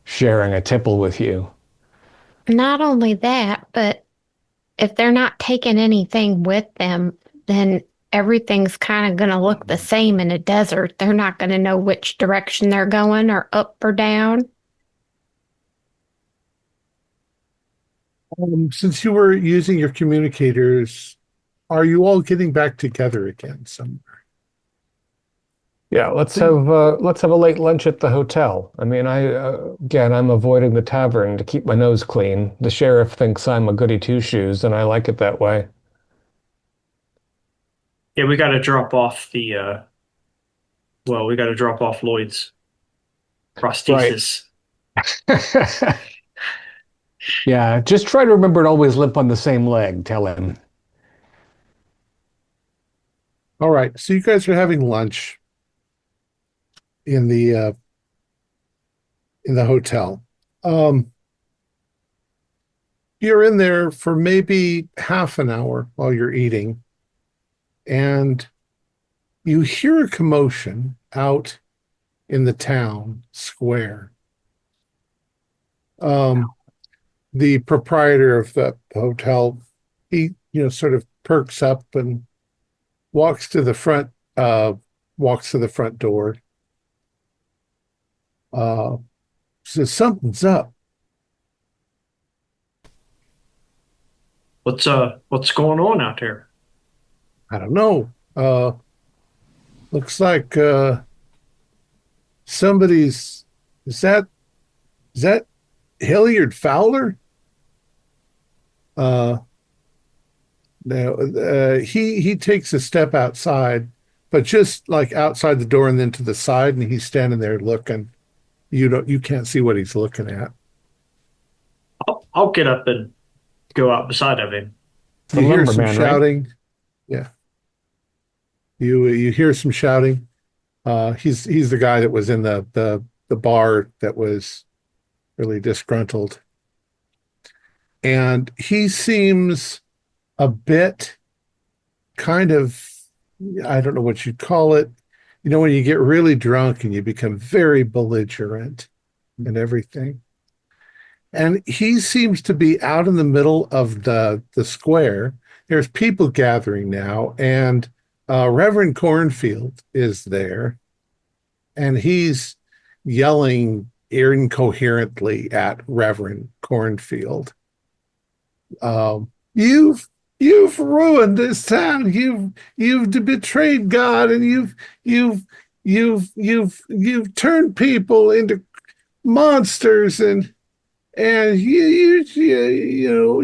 sharing a tipple with you. Not only that, but if they're not taking anything with them, then everything's kind of going to look the same in a desert. They're not going to know which direction they're going, or up or down. Since you were using your communicators, are you all getting back together again somewhere? Yeah, let's have a late lunch at the hotel. I mean, I'm avoiding the tavern to keep my nose clean. The sheriff thinks I'm a goody two shoes, and I like it that way. Yeah, we got to drop off we got to drop off Lloyd's prosthesis. Right. Yeah, just try to remember to always limp on the same leg, tell him. All right, so you guys are having lunch in the hotel. You're in there for maybe half an hour while you're eating, and you hear a commotion out in the town square. The proprietor of the hotel, he, sort of perks up and walks to the front door. Says something's up. What's going on out there? I don't know. Looks like somebody's. Is that Hilliard Fowler? No. He takes a step outside, but just like outside the door and then to the side, and he's standing there looking. You can't see what he's looking at. I'll get up and go out beside of him. You hear some Lumberman, right? shouting. Yeah. You hear some shouting. He's the guy that was in the bar that was really disgruntled. And he seems a bit kind of, I don't know what you'd call it. When you get really drunk and you become very belligerent and everything. And he seems to be out in the middle of the square. There's people gathering now, and Reverend Cornfield is there, and he's yelling incoherently at Reverend Cornfield. You've ruined this town. You've betrayed God, and you've turned people into monsters, and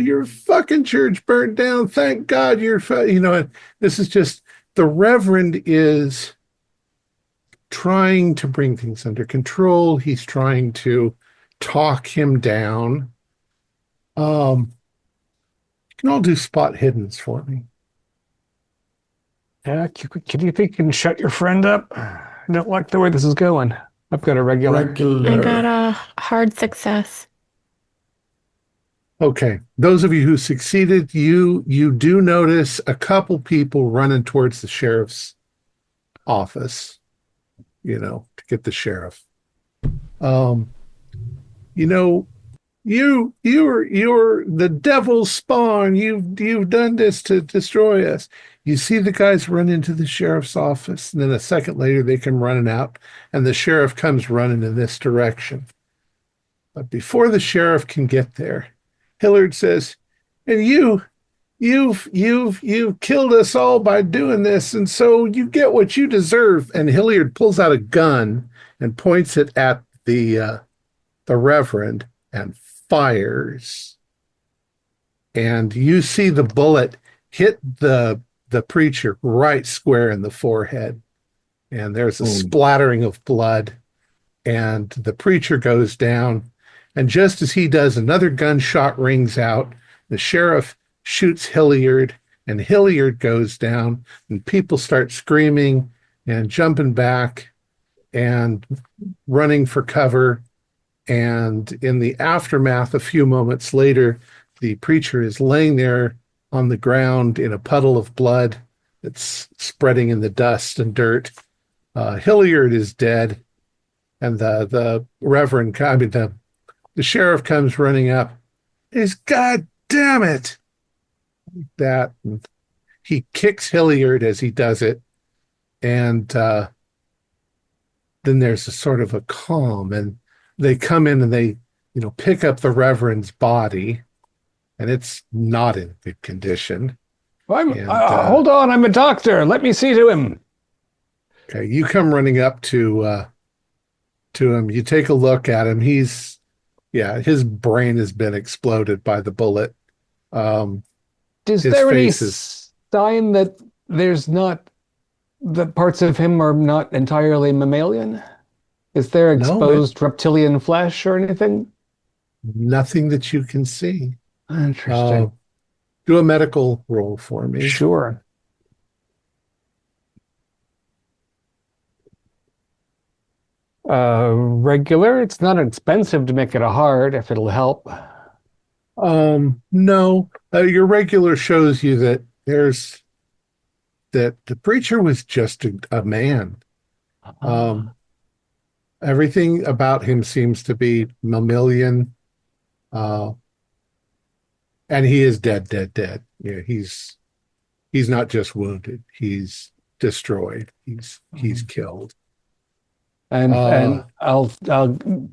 your fucking church burnt down. Thank God and this is just, the Reverend is trying to bring things under control. He's trying to talk him down. You can all do spot hiddens for me. Yeah, can you think you can shut your friend up? I don't like the way this is going. I've got a regular. I got a hard success. Okay, those of you who succeeded, you do notice a couple people running towards the sheriff's office, to get the sheriff. You're the devil's spawn. You've done this to destroy us. You see the guys run into the sheriff's office, and then a second later they come running out, and the sheriff comes running in this direction. But before the sheriff can get there, Hilliard says, "And you've killed us all by doing this, and so you get what you deserve." And Hilliard pulls out a gun and points it at the Reverend and fires. And you see the bullet hit the preacher right square in the forehead. And there's a splattering of blood. And the preacher goes down. And just as he does, another gunshot rings out. The sheriff shoots Hilliard, and Hilliard goes down. And people start screaming and jumping back and running for cover. And in the aftermath, a few moments later, the preacher is laying there on the ground in a puddle of blood that's spreading in the dust and dirt. Hilliard is dead, and the sheriff comes running up. He's, "God damn it!" Like that. And he kicks Hilliard as he does it, and then there's a sort of a calm, and they come in and they, pick up the Reverend's body, and it's not in good condition. Hold on, I'm a doctor. Let me see to him. Okay, you come running up to him. You take a look at him. His brain has been exploded by the bullet. Is there any sign that there's not, that parts of him are not entirely mammalian? Is there exposed reptilian flesh or anything? Nothing that you can see. Interesting. Do a medical roll for me. Sure. Regular. It's not expensive to make it a hard if it'll help. No. Your regular shows you that that the preacher was just a man. Everything about him seems to be mammalian. And he is dead. Yeah, he's not just wounded. He's destroyed. He's killed. And I'll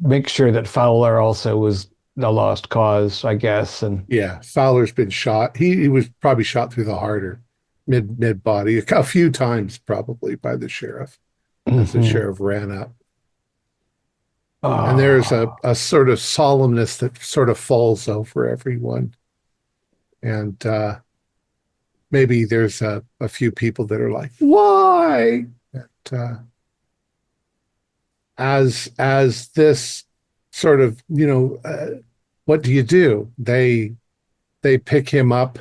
make sure that Fowler also was a lost cause, I guess. And yeah, Fowler's been shot. He was probably shot through the heart or mid body a few times probably by the sheriff as the sheriff ran up. And there's a sort of solemnness that sort of falls over everyone. And maybe there's a few people that are like, why? And, as this sort of, what do you do? They pick him up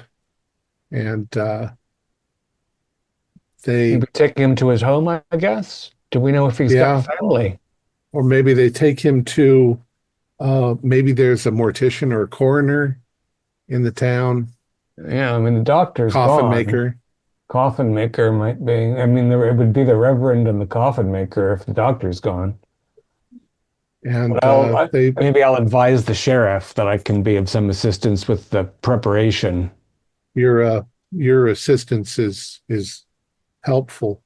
and they maybe taking him to his home, I guess. Do we know if he's got family? Or maybe they take him to maybe there's a mortician or a coroner in the town. Yeah, I mean the doctor's coffin gone. maker. Coffin maker might be. I mean, it would be the reverend and the coffin maker if the doctor's gone. And maybe I'll advise the sheriff that I can be of some assistance with the preparation. Your assistance is helpful.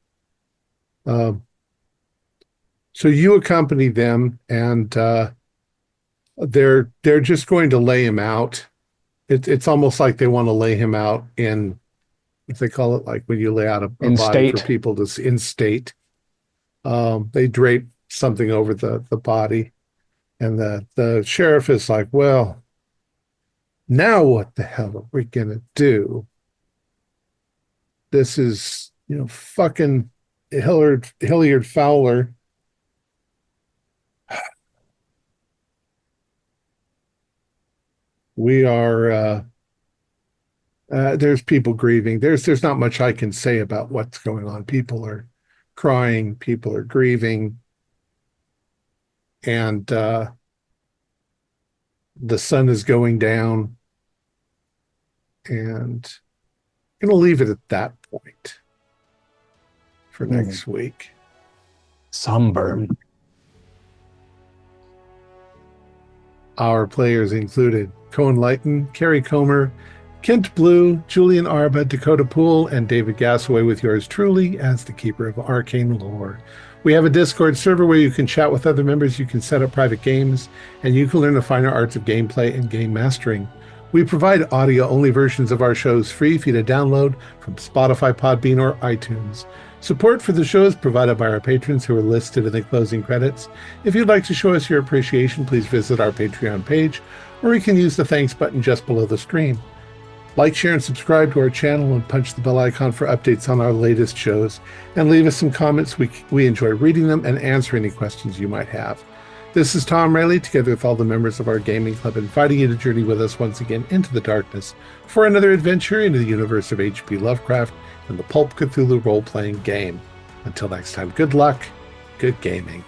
So you accompany them, and they're just going to lay him out. It's almost like they want to lay him out in, what they call it, like when you lay out a body state. For people to in state. They drape something over the body, and the sheriff is like, well, now what the hell are we gonna do? This is, fucking Hilliard Fowler. We are there's people grieving. There's not much I can say about what's going on. People are crying, people are grieving, and the sun is going down, and I'm gonna leave it at that point for next week. Somber. Our players included Cohen Lighton, Carrie Comer, Kent Blue, Julian Arba, Dakota Poole, and David Gassaway, with yours truly as the Keeper of Arcane Lore. We have a Discord server where you can chat with other members, you can set up private games, and you can learn the finer arts of gameplay and game mastering. We provide audio-only versions of our shows free for you to download from Spotify, Podbean, or iTunes. Support for the show is provided by our patrons who are listed in the closing credits. If you'd like to show us your appreciation, please visit our Patreon page, or you can use the thanks button just below the stream. Like, share, and subscribe to our channel, and punch the bell icon for updates on our latest shows. And leave us some comments. We enjoy reading them and answer any questions you might have. This is Thom Raley, together with all the members of our gaming club, inviting you to journey with us once again into the darkness for another adventure into the universe of H.P. Lovecraft and the Pulp Cthulhu role-playing game. Until next time, good luck, good gaming.